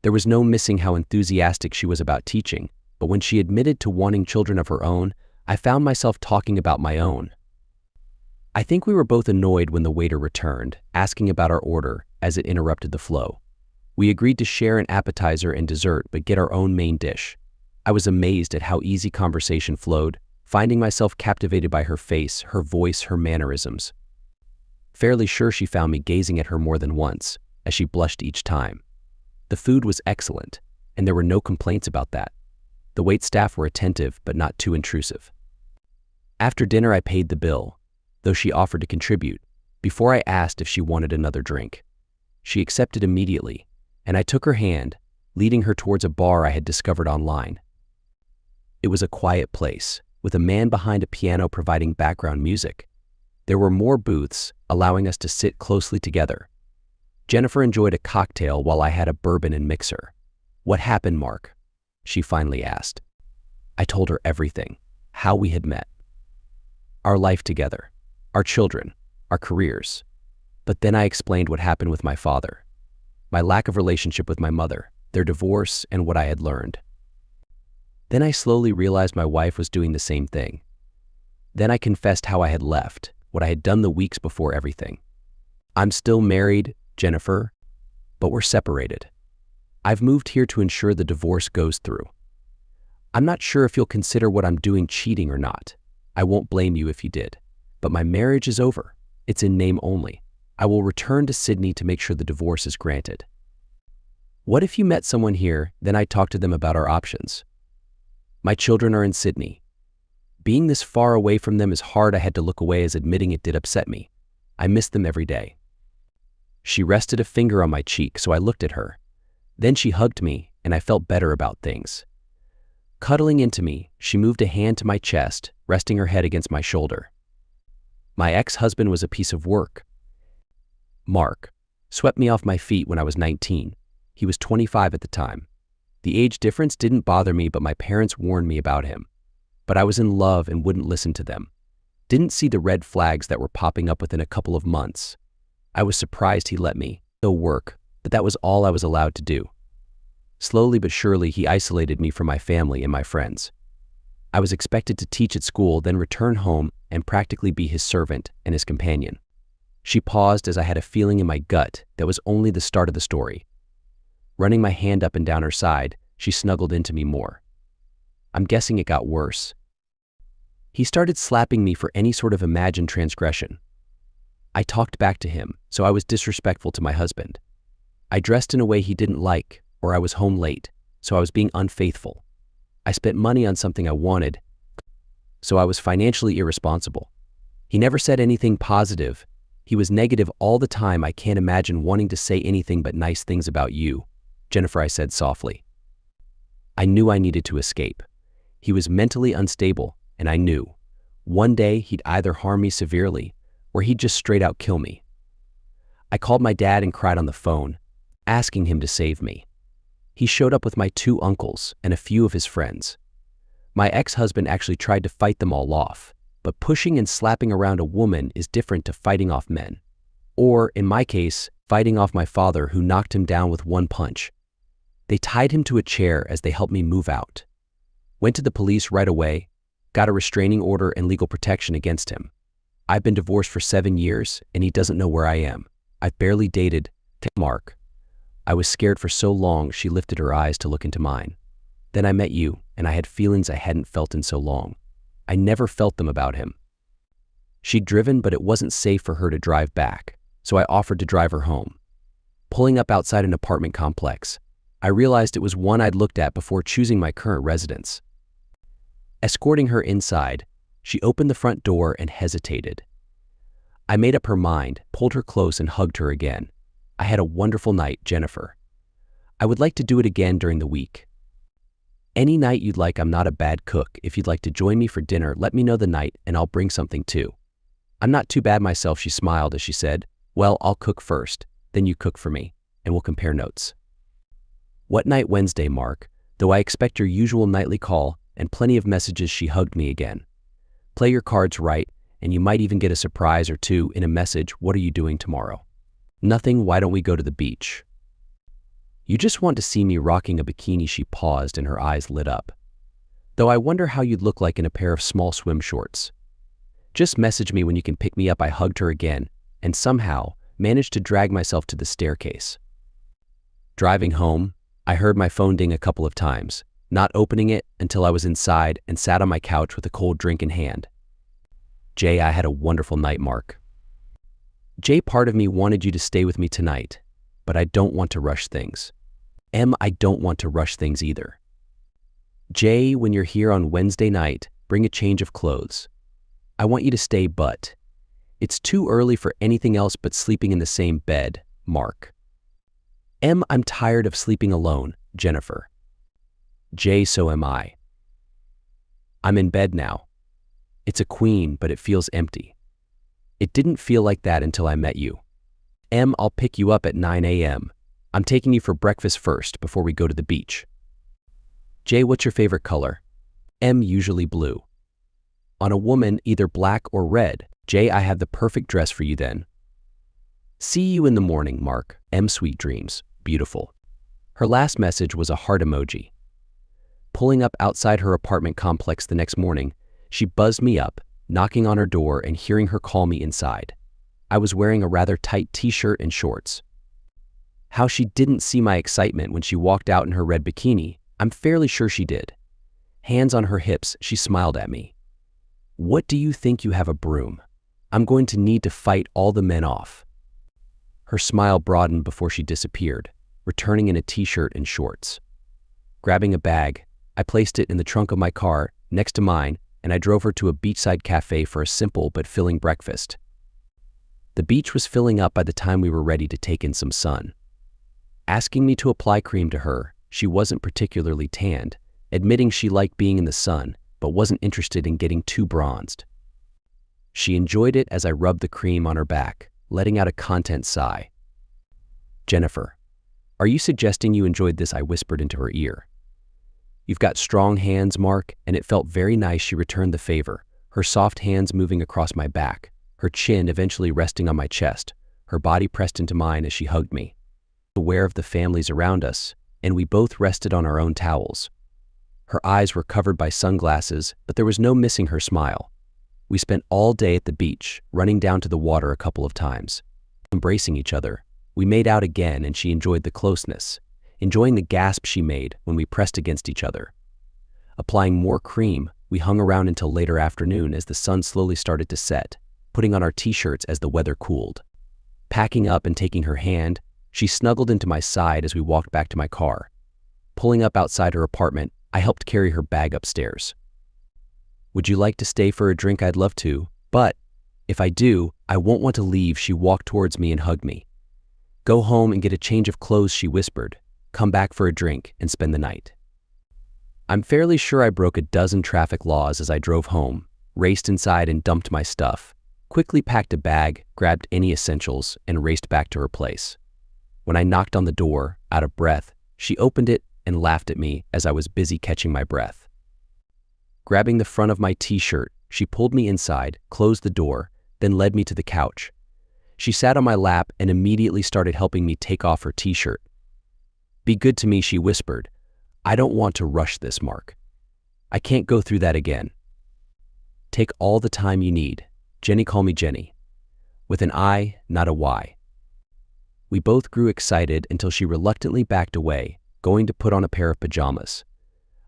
There was no missing how enthusiastic she was about teaching, but when she admitted to wanting children of her own, I found myself talking about my own. I think we were both annoyed when the waiter returned, asking about our order as it interrupted the flow. We agreed to share an appetizer and dessert but get our own main dish. I was amazed at how easy conversation flowed, finding myself captivated by her face, her voice, her mannerisms. Fairly sure she found me gazing at her more than once, as she blushed each time. The food was excellent, and there were no complaints about that. The waitstaff were attentive but not too intrusive. After dinner I paid the bill, though she offered to contribute, before I asked if she wanted another drink. She accepted immediately, and I took her hand, leading her towards a bar I had discovered online. It was a quiet place, with a man behind a piano providing background music. There were more booths, allowing us to sit closely together. Jennifer enjoyed a cocktail while I had a bourbon and mixer. "What happened, Mark?" she finally asked. I told her everything, how we had met, our life together, our children, our careers. But then I explained what happened with my father, my lack of relationship with my mother, their divorce, and what I had learned. Then I slowly realized my wife was doing the same thing. Then I confessed how I had left, what I had done the weeks before everything. "I'm still married, Jennifer, but we're separated. I've moved here to ensure the divorce goes through. I'm not sure if you'll consider what I'm doing cheating or not. I won't blame you if you did. But my marriage is over. It's in name only. I will return to Sydney to make sure the divorce is granted. What if you met someone here, then I talk to them about our options? My children are in Sydney. Being this far away from them is hard. I had to look away as admitting it did upset me. I miss them every day." She rested a finger on my cheek, so I looked at her. Then she hugged me, and I felt better about things. Cuddling into me, she moved a hand to my chest, resting her head against my shoulder. My ex-husband was a piece of work. Mark swept me off my feet when I was 19. He was 25 at the time. The age difference didn't bother me, but my parents warned me about him. But I was in love and wouldn't listen to them. Didn't see the red flags that were popping up within a couple of months. I was surprised he let me go work, but that was all I was allowed to do. Slowly but surely, he isolated me from my family and my friends. I was expected to teach at school, then return home and practically be his servant and his companion. She paused as I had a feeling in my gut that was only the start of the story. Running my hand up and down her side, she snuggled into me more. I'm guessing it got worse. He started slapping me for any sort of imagined transgression. I talked back to him, so I was disrespectful to my husband. I dressed in a way he didn't like, or I was home late, so I was being unfaithful. I spent money on something I wanted, so I was financially irresponsible. He never said anything positive. He was negative all the time. "I can't imagine wanting to say anything but nice things about you, Jennifer," I said softly. I knew I needed to escape. He was mentally unstable, and I knew one day he'd either harm me severely or he'd just straight out kill me. I called my dad and cried on the phone, asking him to save me. He showed up with my 2 uncles and a few of his friends. My ex-husband actually tried to fight them all off, but pushing and slapping around a woman is different to fighting off men. Or, in my case, fighting off my father, who knocked him down with one punch. They tied him to a chair as they helped me move out. Went to the police right away, got a restraining order and legal protection against him. I've been divorced for 7 years, and he doesn't know where I am. I've barely dated Mark. I was scared for so long she lifted her eyes to look into mine. Then I met you, and I had feelings I hadn't felt in so long. I never felt them about him. She'd driven, but it wasn't safe for her to drive back, so I offered to drive her home. Pulling up outside an apartment complex, I realized it was one I'd looked at before choosing my current residence. Escorting her inside, she opened the front door and hesitated. I made up her mind, pulled her close, and hugged her again. I had a wonderful night, Jennifer. I would like to do it again during the week. Any night you'd like. I'm not a bad cook. If you'd like to join me for dinner, let me know the night and I'll bring something too. I'm not too bad myself, she smiled as she said, well, I'll cook first, then you cook for me, and we'll compare notes. What night? Wednesday, Mark. Though I expect your usual nightly call and plenty of messages, she hugged me again. Play your cards right, and you might even get a surprise or two in a message. What are you doing tomorrow? Nothing. Why don't we go to the beach? You just want to see me rocking a bikini. She paused and her eyes lit up. Though I wonder how you'd look like in a pair of small swim shorts. Just message me when you can pick me up. I hugged her again and somehow managed to drag myself to the staircase. Driving home, I heard my phone ding a couple of times, not opening it until I was inside and sat on my couch with a cold drink in hand. Jay, I had a wonderful night, Mark. Jay, part of me wanted you to stay with me tonight, but I don't want to rush things. I don't want to rush things either. Jay, when you're here on Wednesday night, bring a change of clothes. I want you to stay, but it's too early for anything else but sleeping in the same bed, Mark. I'm tired of sleeping alone, Jennifer. Jay, so am I. I'm in bed now. It's a queen, but it feels empty. It didn't feel like that until I met you. I'll pick you up at 9 a.m. I'm taking you for breakfast first before we go to the beach. Jay, what's your favorite color? Usually blue. On a woman, either black or red. Jay, I have the perfect dress for you then. See you in the morning, Mark. Sweet dreams. Beautiful. Her last message was a heart emoji. Pulling up outside her apartment complex the next morning, she buzzed me up, knocking on her door and hearing her call me inside. I was wearing a rather tight t-shirt and shorts. How she didn't see my excitement when she walked out in her red bikini, I'm fairly sure she did. Hands on her hips, she smiled at me. What do you think? You have a broom? I'm going to need to fight all the men off. Her smile broadened before she disappeared, returning in a t-shirt and shorts. Grabbing a bag, I placed it in the trunk of my car next to mine, and I drove her to a beachside cafe for a simple but filling breakfast. The beach was filling up by the time we were ready to take in some sun. Asking me to apply cream to her, she wasn't particularly tanned, admitting she liked being in the sun but wasn't interested in getting too bronzed. She enjoyed it as I rubbed the cream on her back, letting out a content sigh. Jennifer, are you suggesting you enjoyed this? I whispered into her ear. You've got strong hands, Mark, and it felt very nice. She returned the favor, her soft hands moving across my back, her chin eventually resting on my chest, her body pressed into mine as she hugged me. Aware of the families around us, and we both rested on our own towels. Her eyes were covered by sunglasses, but there was no missing her smile. We spent all day at the beach, running down to the water a couple of times. Embracing each other, we made out again and she enjoyed the closeness, enjoying the gasp she made when we pressed against each other. Applying more cream, we hung around until later afternoon as the sun slowly started to set, putting on our t-shirts as the weather cooled. Packing up and taking her hand, she snuggled into my side as we walked back to my car. Pulling up outside her apartment, I helped carry her bag upstairs. Would you like to stay for a drink? I'd love to, but if I do, I won't want to leave. She walked towards me and hugged me. Go home and get a change of clothes, she whispered. Come back for a drink and spend the night. I'm fairly sure I broke a dozen traffic laws as I drove home, raced inside and dumped my stuff, quickly packed a bag, grabbed any essentials, and raced back to her place. When I knocked on the door, out of breath, she opened it and laughed at me as I was busy catching my breath. Grabbing the front of my t-shirt, she pulled me inside, closed the door, then led me to the couch. She sat on my lap and immediately started helping me take off her t-shirt. Be good to me, she whispered. I don't want to rush this, Mark. I can't go through that again. Take all the time you need. Jenny, call me Jenny. With an I, not a Y. We both grew excited until she reluctantly backed away, going to put on a pair of pajamas.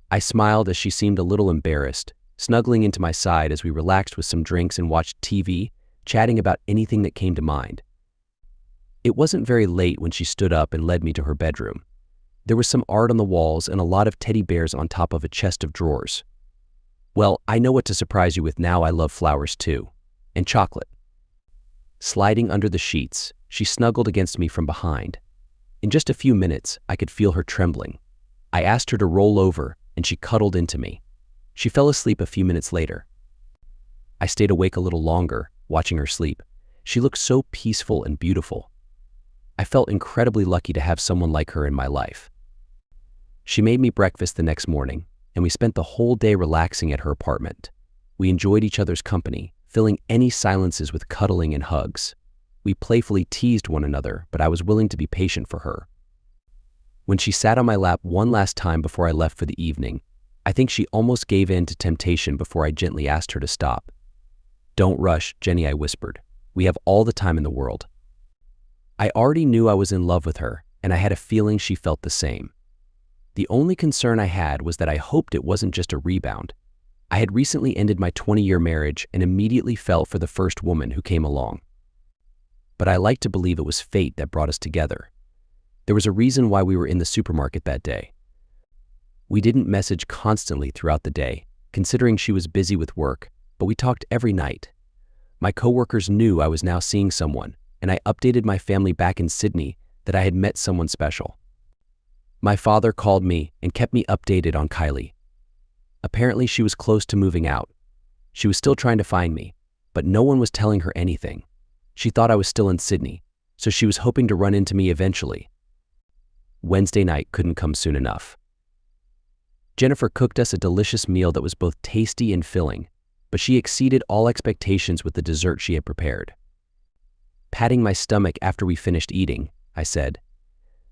I smiled as she seemed a little embarrassed, snuggling into my side as we relaxed with some drinks and watched TV, chatting about anything that came to mind. It wasn't very late when she stood up and led me to her bedroom. There was some art on the walls and a lot of teddy bears on top of a chest of drawers. Well, I know what to surprise you with now. I love flowers too. And chocolate. Sliding under the sheets, she snuggled against me from behind. In just a few minutes, I could feel her trembling. I asked her to roll over, and she cuddled into me. She fell asleep a few minutes later. I stayed awake a little longer, watching her sleep. She looked so peaceful and beautiful. I felt incredibly lucky to have someone like her in my life. She made me breakfast the next morning, and we spent the whole day relaxing at her apartment. We enjoyed each other's company, filling any silences with cuddling and hugs. We playfully teased one another, but I was willing to be patient for her. When she sat on my lap one last time before I left for the evening, I think she almost gave in to temptation before I gently asked her to stop. "Don't rush, Jenny," I whispered. "We have all the time in the world." I already knew I was in love with her, and I had a feeling she felt the same. The only concern I had was that I hoped it wasn't just a rebound. I had recently ended my 20-year marriage and immediately fell for the first woman who came along. But I like to believe it was fate that brought us together. There was a reason why we were in the supermarket that day. We didn't message constantly throughout the day, considering she was busy with work, but we talked every night. My coworkers knew I was now seeing someone, and I updated my family back in Sydney that I had met someone special. My father called me and kept me updated on Kylie. Apparently she was close to moving out. She was still trying to find me, but no one was telling her anything. She thought I was still in Sydney, so she was hoping to run into me eventually. Wednesday night couldn't come soon enough. Jennifer cooked us a delicious meal that was both tasty and filling, but she exceeded all expectations with the dessert she had prepared. Patting my stomach after we finished eating, I said,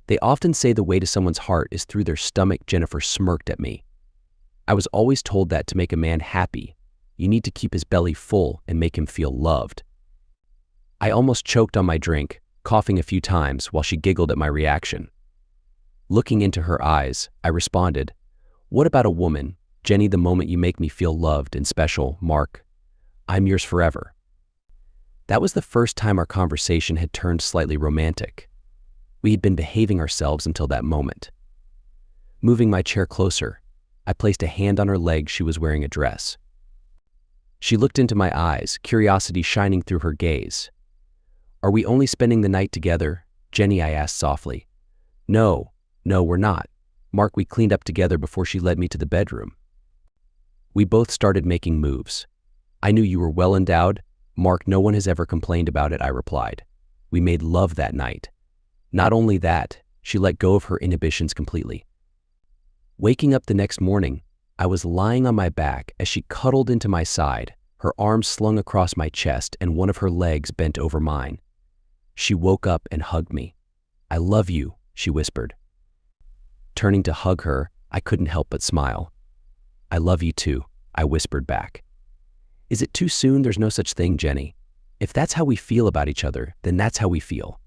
"They often say the way to someone's heart is through their stomach." Jennifer smirked at me. "I was always told that to make a man happy, you need to keep his belly full and make him feel loved." I almost choked on my drink, coughing a few times while she giggled at my reaction. Looking into her eyes, I responded, "What about a woman, Jenny? The moment you make me feel loved and special, Mark, I'm yours forever." That was the first time our conversation had turned slightly romantic. We had been behaving ourselves until that moment. Moving my chair closer, I placed a hand on her leg. She was wearing a dress. She looked into my eyes, curiosity shining through her gaze. "Are we only spending the night together, Jenny?" I asked softly. No, we're not. Mark, we cleaned up together before she led me to the bedroom." We both started making moves. "I knew you were well endowed, Mark. No one has ever complained about it," I replied. We made love that night. Not only that, she let go of her inhibitions completely. Waking up the next morning, I was lying on my back as she cuddled into my side, her arms slung across my chest and one of her legs bent over mine. She woke up and hugged me. "I love you," she whispered. Turning to hug her, I couldn't help but smile. "I love you too," I whispered back. "Is it too soon?" "There's no such thing, Jenny. If that's how we feel about each other, then that's how we feel."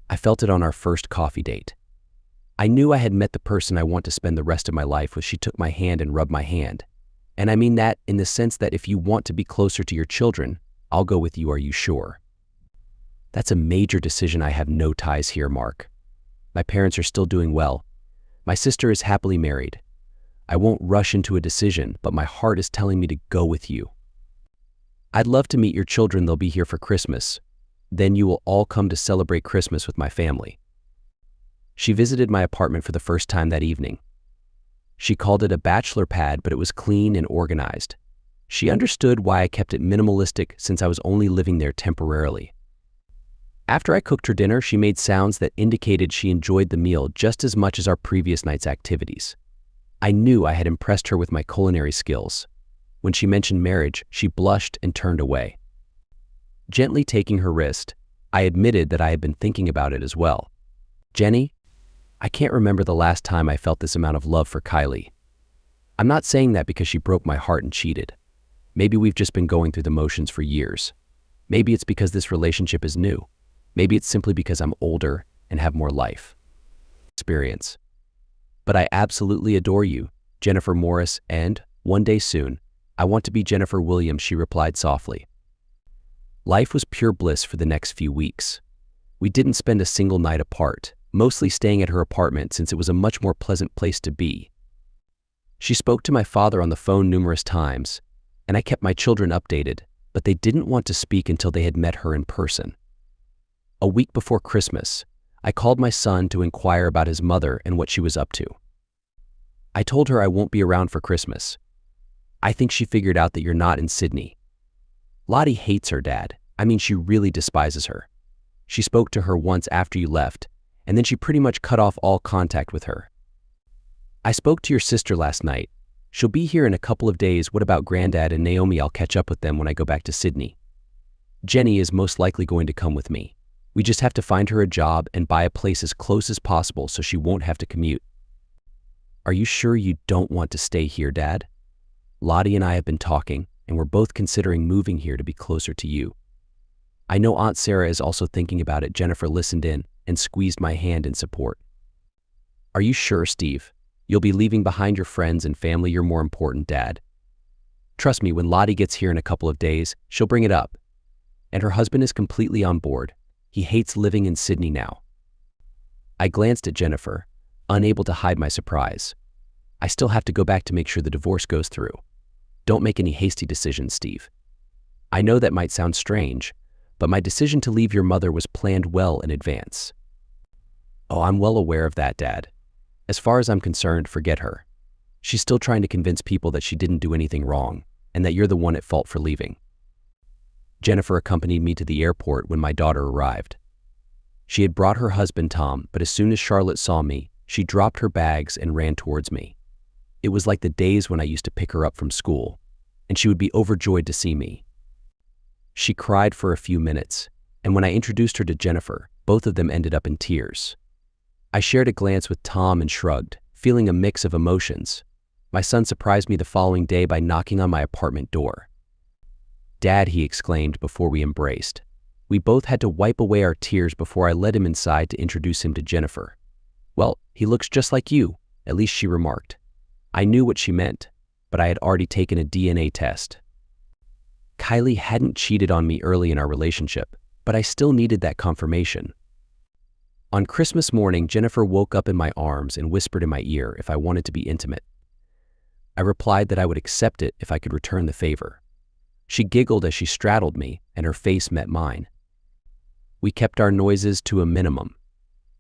I felt it on our first coffee date. I knew I had met the person I want to spend the rest of my life with. She took my hand and rubbed my hand. And I mean that in the sense that if you want to be closer to your children, I'll go with you. Are you sure? That's a major decision. I have no ties here, Mark. My parents are still doing well. My sister is happily married. I won't rush into a decision, but my heart is telling me to go with you. I'd love to meet your children. They'll be here for Christmas. Then you will all come to celebrate Christmas with my family. She visited my apartment for the first time that evening. She called it a bachelor pad, but it was clean and organized. She understood why I kept it minimalistic since I was only living there temporarily. After I cooked her dinner, she made sounds that indicated she enjoyed the meal just as much as our previous night's activities. I knew I had impressed her with my culinary skills. When she mentioned marriage, she blushed and turned away. Gently taking her wrist, I admitted that I had been thinking about it as well. "Jenny, I can't remember the last time I felt this amount of love for Kylie. I'm not saying that because she broke my heart and cheated. Maybe we've just been going through the motions for years. Maybe it's because this relationship is new. Maybe it's simply because I'm older and have more life experience. But I absolutely adore you, Jennifer Morris, and, one day soon, I want to be Jennifer Williams, she replied softly. Life was pure bliss for the next few weeks. We didn't spend a single night apart, mostly staying at her apartment since it was a much more pleasant place to be. She spoke to my father on the phone numerous times, and I kept my children updated, but they didn't want to speak until they had met her in person. A week before Christmas, I called my son to inquire about his mother and what she was up to. I told her I won't be around for Christmas. I think she figured out that you're not in Sydney. Lottie hates her dad. I mean, she really despises her. She spoke to her once after you left, and then she pretty much cut off all contact with her. I spoke to your sister last night. She'll be here in a couple of days. What about Granddad and Naomi? I'll catch up with them when I go back to Sydney. Jenny is most likely going to come with me. We just have to find her a job and buy a place as close as possible so she won't have to commute. Are you sure you don't want to stay here, Dad? Lottie and I have been talking, and we're both considering moving here to be closer to you. I know Aunt Sarah is also thinking about it. Jennifer listened in and squeezed my hand in support. Are you sure, Steve? You'll be leaving behind your friends and family. You're more important, Dad. Trust me, when Lottie gets here in a couple of days, she'll bring it up. And her husband is completely on board. He hates living in Sydney now. I glanced at Jennifer, unable to hide my surprise. I still have to go back to make sure the divorce goes through. Don't make any hasty decisions, Steve. I know that might sound strange, but my decision to leave your mother was planned well in advance. Oh, I'm well aware of that, Dad. As far as I'm concerned, forget her. She's still trying to convince people that she didn't do anything wrong and that you're the one at fault for leaving. Jennifer accompanied me to the airport when my daughter arrived. She had brought her husband Tom, but as soon as Charlotte saw me, she dropped her bags and ran towards me. It was like the days when I used to pick her up from school, and she would be overjoyed to see me. She cried for a few minutes, and when I introduced her to Jennifer, both of them ended up in tears. I shared a glance with Tom and shrugged, feeling a mix of emotions. My son surprised me the following day by knocking on my apartment door. Dad, he exclaimed before we embraced. We both had to wipe away our tears before I led him inside to introduce him to Jennifer. Well, he looks just like you, at least she remarked. I knew what she meant, but I had already taken a DNA test. Kylie hadn't cheated on me early in our relationship, but I still needed that confirmation. On Christmas morning, Jennifer woke up in my arms and whispered in my ear if I wanted to be intimate. I replied that I would accept it if I could return the favor. She giggled as she straddled me, and her face met mine. We kept our noises to a minimum.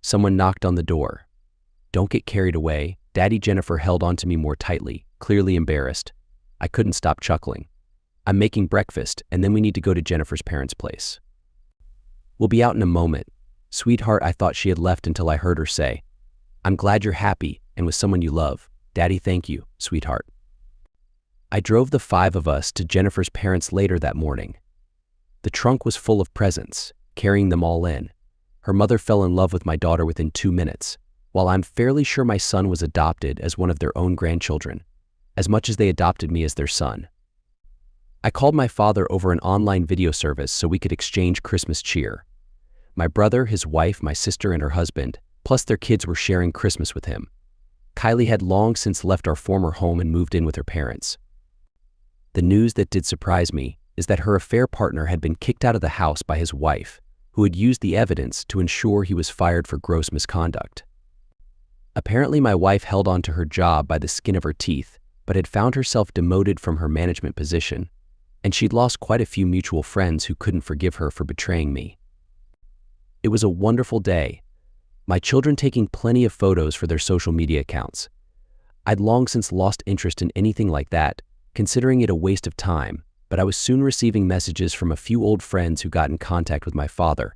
Someone knocked on the door. Don't get carried away. Daddy. Jennifer held onto me more tightly, clearly embarrassed. I couldn't stop chuckling. I'm making breakfast, and then we need to go to Jennifer's parents' place. We'll be out in a moment. Sweetheart, I thought she had left until I heard her say, I'm glad you're happy and with someone you love. Daddy, thank you, sweetheart. I drove the 5 of us to Jennifer's parents later that morning. The trunk was full of presents, carrying them all in. Her mother fell in love with my daughter within 2 minutes, while I'm fairly sure my son was adopted as one of their own grandchildren, as much as they adopted me as their son. I called my father over an online video service so we could exchange Christmas cheer. My brother, his wife, my sister, and her husband, plus their kids were sharing Christmas with him. Kylie had long since left our former home and moved in with her parents. The news that did surprise me is that her affair partner had been kicked out of the house by his wife, who had used the evidence to ensure he was fired for gross misconduct. Apparently, my wife held on to her job by the skin of her teeth, but had found herself demoted from her management position, and she'd lost quite a few mutual friends who couldn't forgive her for betraying me. It was a wonderful day, my children taking plenty of photos for their social media accounts. I'd long since lost interest in anything like that, considering it a waste of time, but I was soon receiving messages from a few old friends who got in contact with my father,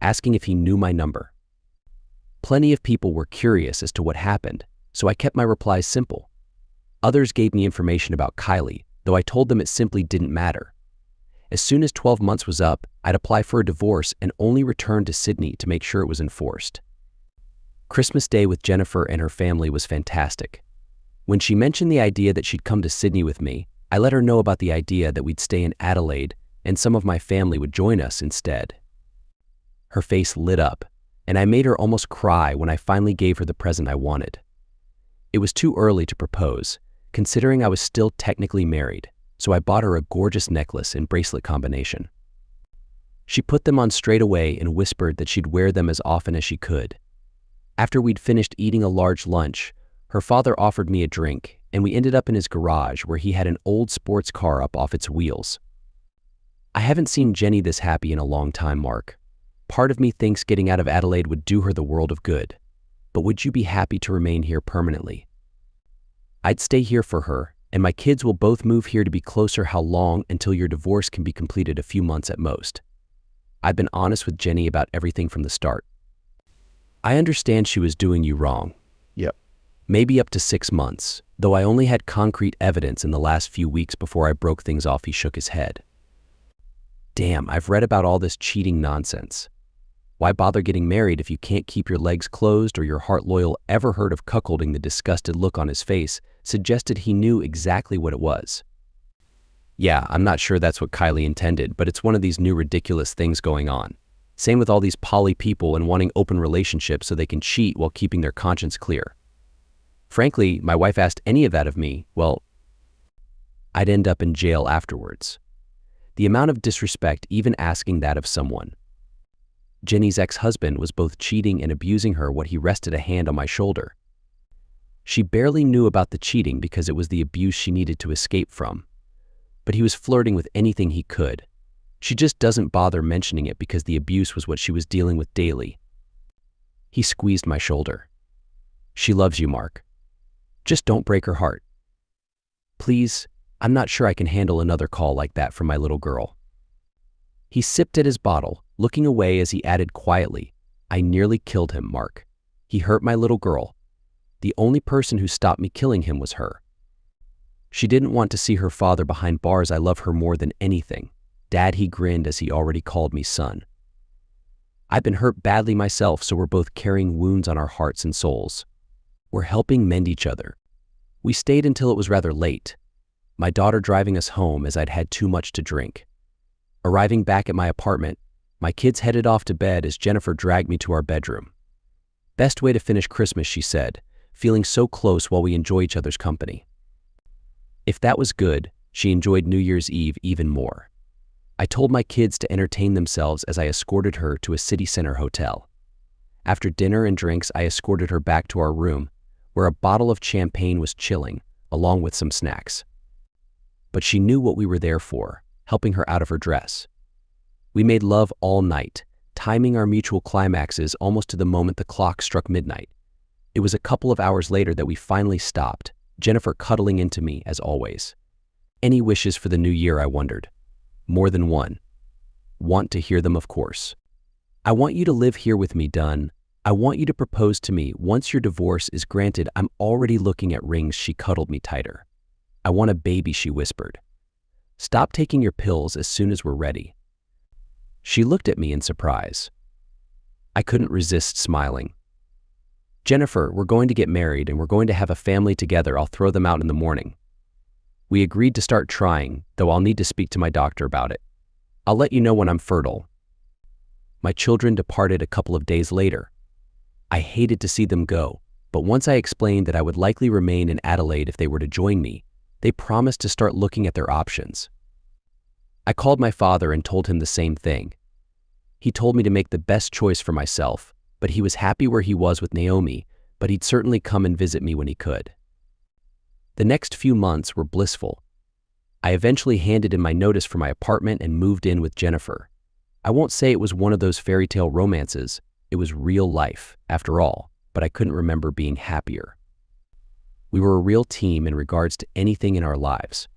asking if he knew my number. Plenty of people were curious as to what happened, so I kept my replies simple. Others gave me information about Kylie, though I told them it simply didn't matter. As soon as 12 months was up, I'd apply for a divorce and only return to Sydney to make sure it was enforced. Christmas Day with Jennifer and her family was fantastic. When she mentioned the idea that she'd come to Sydney with me, I let her know about the idea that we'd stay in Adelaide and some of my family would join us instead. Her face lit up, and I made her almost cry when I finally gave her the present I wanted. It was too early to propose, considering I was still technically married, so I bought her a gorgeous necklace and bracelet combination. She put them on straight away and whispered that she'd wear them as often as she could. After we'd finished eating a large lunch, her father offered me a drink, and we ended up in his garage where he had an old sports car up off its wheels. I haven't seen Jenny this happy in a long time, Mark. Part of me thinks getting out of Adelaide would do her the world of good. But would you be happy to remain here permanently? I'd stay here for her, and my kids will both move here to be closer. How long until your divorce can be completed? A few months at most. I've been honest with Jenny about everything from the start. I understand she was doing you wrong. Yep. Maybe up to 6 months, though I only had concrete evidence in the last few weeks before I broke things off. He shook his head. Damn, I've read about all this cheating nonsense. Why bother getting married if you can't keep your legs closed or your heart loyal? Ever heard of cuckolding? The disgusted look on his face suggested he knew exactly what it was. Yeah, I'm not sure that's what Kylie intended, but it's one of these new ridiculous things going on. Same with all these poly people and wanting open relationships so they can cheat while keeping their conscience clear. Frankly, my wife asked any of that of me, well, I'd end up in jail afterwards. The amount of disrespect even asking that of someone. Jenny's ex-husband was both cheating and abusing her while he rested a hand on my shoulder. She barely knew about the cheating because it was the abuse she needed to escape from. But he was flirting with anything he could. She just doesn't bother mentioning it because the abuse was what she was dealing with daily. He squeezed my shoulder. She loves you, Mark. Just don't break her heart. Please, I'm not sure I can handle another call like that from my little girl. He sipped at his bottle, looking away as he added quietly, I nearly killed him, Mark. He hurt my little girl. The only person who stopped me killing him was her. She didn't want to see her father behind bars. I love her more than anything. Dad, he grinned as he already called me son. I've been hurt badly myself, so we're both carrying wounds on our hearts and souls. We're helping mend each other. We stayed until it was rather late, my daughter driving us home as I'd had too much to drink. Arriving back at my apartment, my kids headed off to bed as Jennifer dragged me to our bedroom. Best way to finish Christmas, she said, feeling so close while we enjoy each other's company. If that was good, she enjoyed New Year's Eve even more. I told my kids to entertain themselves as I escorted her to a city center hotel. After dinner and drinks, I escorted her back to our room, where a bottle of champagne was chilling, along with some snacks. But she knew what we were there for, helping her out of her dress. We made love all night, timing our mutual climaxes almost to the moment the clock struck midnight. It was a couple of hours later that we finally stopped, Jennifer cuddling into me as always. Any wishes for the new year, I wondered. More than one. Want to hear them, of course. I want you to live here with me, Dunn. I want you to propose to me once your divorce is granted. I'm already looking at rings. She cuddled me tighter. I want a baby, she whispered. Stop taking your pills as soon as we're ready. She looked at me in surprise. I couldn't resist smiling. Jennifer, we're going to get married and we're going to have a family together. I'll throw them out in the morning. We agreed to start trying, though I'll need to speak to my doctor about it. I'll let you know when I'm fertile. My children departed a couple of days later. I hated to see them go, but once I explained that I would likely remain in Adelaide if they were to join me, they promised to start looking at their options. I called my father and told him the same thing. He told me to make the best choice for myself, but he was happy where he was with Naomi, but he'd certainly come and visit me when he could. The next few months were blissful. I eventually handed in my notice for my apartment and moved in with Jennifer. I won't say it was one of those fairy tale romances. It was real life, after all, but I couldn't remember being happier. We were a real team in regards to anything in our lives.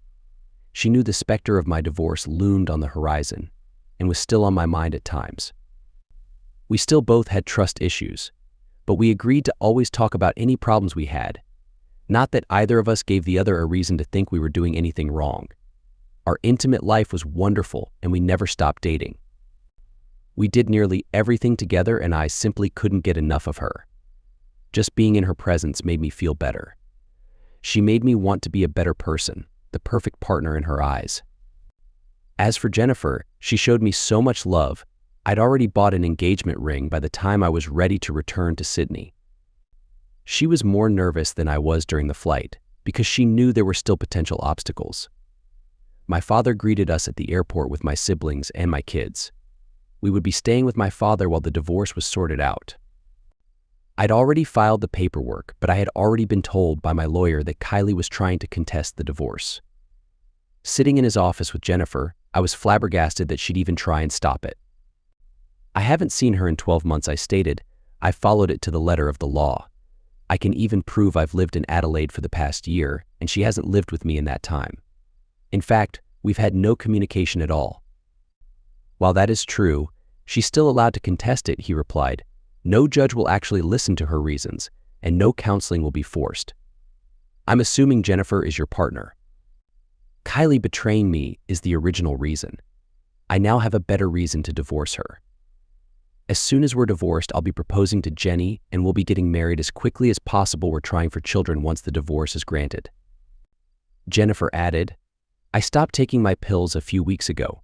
She knew the specter of my divorce loomed on the horizon and was still on my mind at times. We still both had trust issues, but we agreed to always talk about any problems we had. Not that either of us gave the other a reason to think we were doing anything wrong. Our intimate life was wonderful and we never stopped dating. We did nearly everything together and I simply couldn't get enough of her. Just being in her presence made me feel better. She made me want to be a better person, the perfect partner in her eyes. As for Jennifer, she showed me so much love. I'd already bought an engagement ring by the time I was ready to return to Sydney. She was more nervous than I was during the flight because she knew there were still potential obstacles. My father greeted us at the airport with my siblings and my kids. We would be staying with my father while the divorce was sorted out. I'd already filed the paperwork, but I had already been told by my lawyer that Kylie was trying to contest the divorce. Sitting in his office with Jennifer, I was flabbergasted that she'd even try and stop it. I haven't seen her in 12 months, I stated. I followed it to the letter of the law. I can even prove I've lived in Adelaide for the past year, and she hasn't lived with me in that time. In fact, we've had no communication at all. While that is true, she's still allowed to contest it, he replied. No judge will actually listen to her reasons, and no counseling will be forced. I'm assuming Jennifer is your partner. Kylie betraying me is the original reason. I now have a better reason to divorce her. As soon as we're divorced, I'll be proposing to Jenny and we'll be getting married as quickly as possible. We're trying for children once the divorce is granted. Jennifer added, I stopped taking my pills a few weeks ago.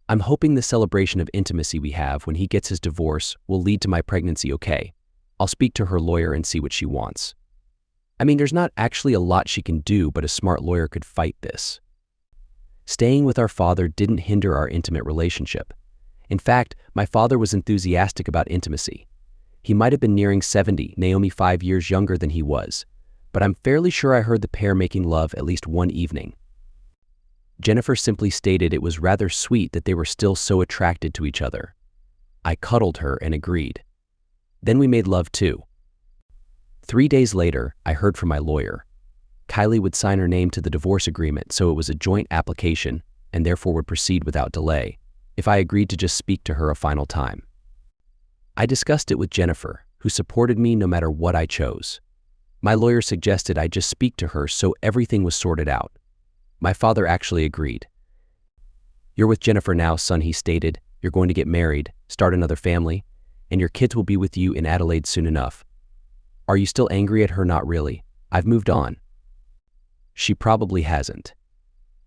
I'm hoping the celebration of intimacy we have when he gets his divorce will lead to my pregnancy, okay? I'll speak to her lawyer and see what she wants. I mean, there's not actually a lot she can do, but a smart lawyer could fight this. Staying with our father didn't hinder our intimate relationship. In fact, my father was enthusiastic about intimacy. He might have been nearing 70, Naomi 5 years younger than he was, but I'm fairly sure I heard the pair making love at least one evening. Jennifer simply stated it was rather sweet that they were still so attracted to each other. I cuddled her and agreed. Then we made love too. 3 days later, I heard from my lawyer. Kylie would sign her name to the divorce agreement, so it was a joint application and therefore would proceed without delay if I agreed to just speak to her a final time. I discussed it with Jennifer, who supported me no matter what I chose. My lawyer suggested I just speak to her so everything was sorted out. My father actually agreed. You're with Jennifer now, son, he stated. You're going to get married, start another family, and your kids will be with you in Adelaide soon enough. Are you still angry at her? Not really. I've moved on. She probably hasn't.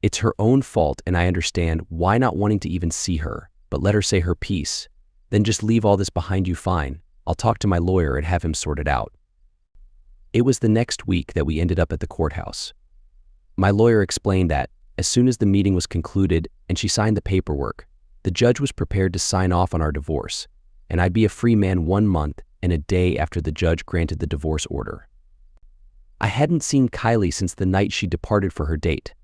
It's her own fault, and I understand why not wanting to even see her, but let her say her piece. Then just leave all this behind you. Fine. I'll talk to my lawyer and have him sort it out. It was the next week that we ended up at the courthouse. My lawyer explained that, as soon as the meeting was concluded and she signed the paperwork, the judge was prepared to sign off on our divorce, and I'd be a free man 1 month and a day after the judge granted the divorce order. I hadn't seen Kylie since the night she departed for her date.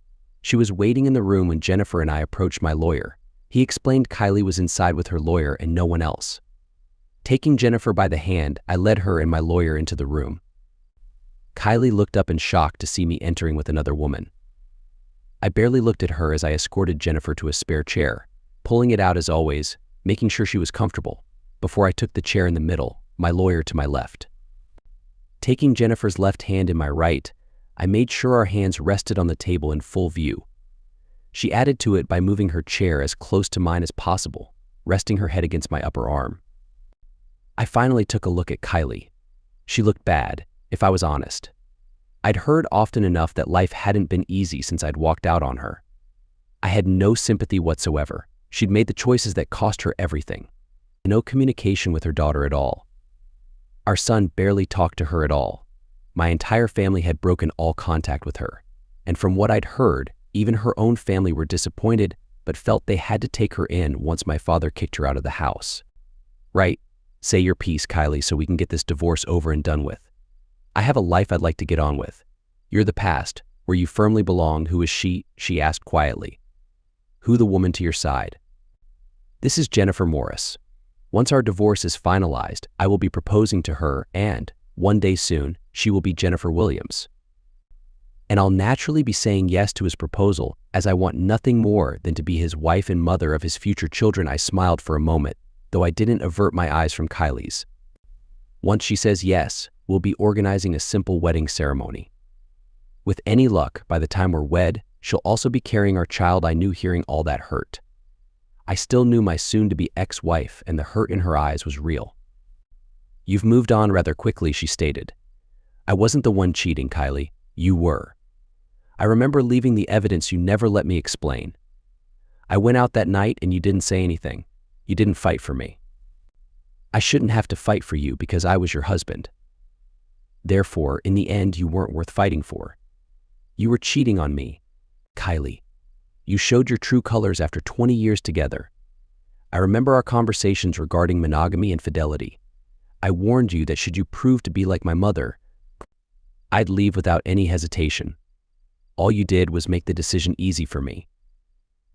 She was waiting in the room when Jennifer and I approached my lawyer. He explained Kylie was inside with her lawyer and no one else. Taking Jennifer by the hand, I led her and my lawyer into the room. Kylie looked up in shock to see me entering with another woman. I barely looked at her as I escorted Jennifer to a spare chair, pulling it out as always, making sure she was comfortable, before I took the chair in the middle, my lawyer to my left. Taking Jennifer's left hand in my right, I made sure our hands rested on the table in full view. She added to it by moving her chair as close to mine as possible, resting her head against my upper arm. I finally took a look at Kylie. She looked bad, if I was honest. I'd heard often enough that life hadn't been easy since I'd walked out on her. I had no sympathy whatsoever. She'd made the choices that cost her everything. No communication with her daughter at all. Our son barely talked to her at all. My entire family had broken all contact with her. And from what I'd heard, even her own family were disappointed, but felt they had to take her in once my father kicked her out of the house. Right, say your piece, Kylie, so we can get this divorce over and done with. I have a life I'd like to get on with. You're the past, where you firmly belong. Who is she? She asked quietly. Who the woman to your side? This is Jennifer Morris. Once our divorce is finalized, I will be proposing to her and, one day soon, she will be Jennifer Williams. And I'll naturally be saying yes to his proposal, as I want nothing more than to be his wife and mother of his future children. I smiled for a moment, though I didn't avert my eyes from Kylie's. Once she says yes, we'll be organizing a simple wedding ceremony. With any luck, by the time we're wed, she'll also be carrying our child. I knew hearing all that hurt. I still knew my soon-to-be ex-wife, and the hurt in her eyes was real. You've moved on rather quickly, she stated. I wasn't the one cheating, Kylie. You were. I remember leaving the evidence you never let me explain. I went out that night and you didn't say anything. You didn't fight for me. I shouldn't have to fight for you because I was your husband. Therefore, in the end, you weren't worth fighting for. You were cheating on me, Kylie. You showed your true colors after 20 years together. I remember our conversations regarding monogamy and fidelity. I warned you that should you prove to be like my mother, I'd leave without any hesitation. All you did was make the decision easy for me.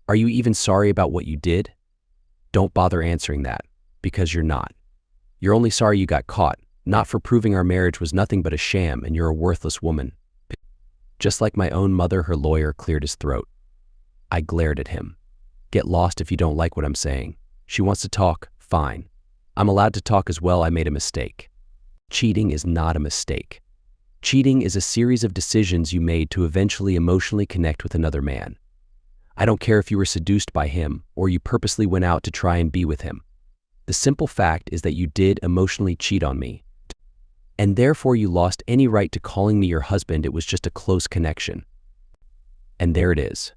Are you even sorry about what you did? Don't bother answering that, because you're not. You're only sorry you got caught, not for proving our marriage was nothing but a sham and you're a worthless woman. Just like my own mother, her lawyer cleared his throat. I glared at him. Get lost if you don't like what I'm saying. She wants to talk, fine. I'm allowed to talk as well. I made a mistake. Cheating is not a mistake. Cheating is a series of decisions you made to eventually emotionally connect with another man. I don't care if you were seduced by him or you purposely went out to try and be with him. The simple fact is that you did emotionally cheat on me, and therefore you lost any right to calling me your husband. It was just a close connection. And there it is.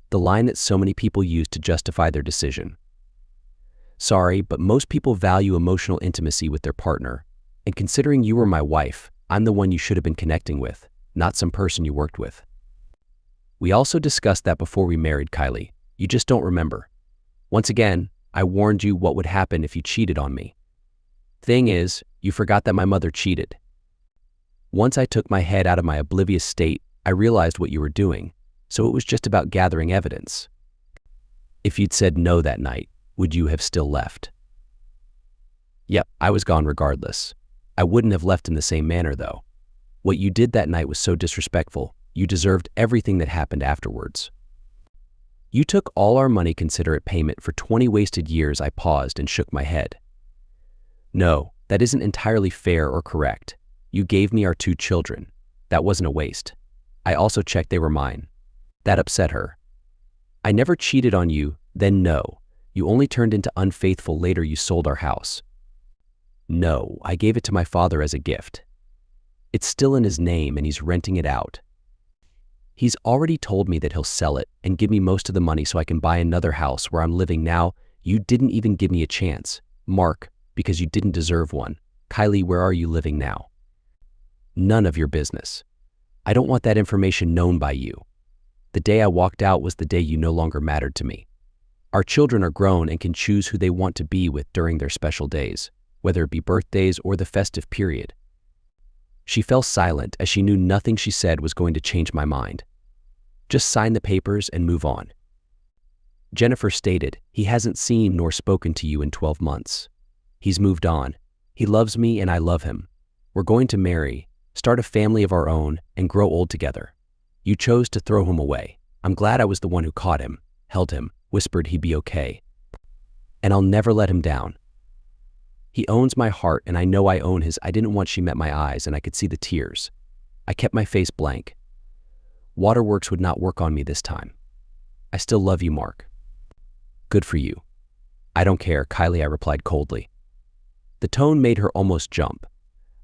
The line that so many people use to justify their decision. Sorry, but most people value emotional intimacy with their partner, and considering you were my wife, I'm the one you should have been connecting with, not some person you worked with. We also discussed that before we married, Kylie. You just don't remember. Once again, I warned you what would happen if you cheated on me. Thing is, you forgot that my mother cheated. Once I took my head out of my oblivious state, I realized what you were doing, so it was just about gathering evidence. If you'd said no that night, would you have still left? Yep, I was gone regardless. I wouldn't have left in the same manner, though. What you did that night was so disrespectful. You deserved everything that happened afterwards. You took all our money, considerate payment for 20 wasted years. I paused and shook my head. No, that isn't entirely fair or correct. You gave me our 2 children. That wasn't a waste. I also checked they were mine. That upset her. I never cheated on you, then no. You only turned into unfaithful later. You sold our house. No, I gave it to my father as a gift. It's still in his name and he's renting it out. He's already told me that he'll sell it and give me most of the money so I can buy another house where I'm living now. You didn't even give me a chance, Mark, because you didn't deserve one. Kylie, where are you living now? None of your business. I don't want that information known by you. The day I walked out was the day you no longer mattered to me. Our children are grown and can choose who they want to be with during their special days, whether it be birthdays or the festive period. She fell silent as she knew nothing she said was going to change my mind. Just sign the papers and move on. Jennifer stated, he hasn't seen nor spoken to you in 12 months. He's moved on. He loves me and I love him. We're going to marry, start a family of our own, and grow old together. You chose to throw him away. I'm glad I was the one who caught him, held him, whispered he'd be okay. And I'll never let him down. He owns my heart and I know I own his. I didn't want she met my eyes and I could see the tears. I kept my face blank. Waterworks would not work on me this time. I still love you, Mark. Good for you. I don't care, Kylie, I replied coldly. The tone made her almost jump.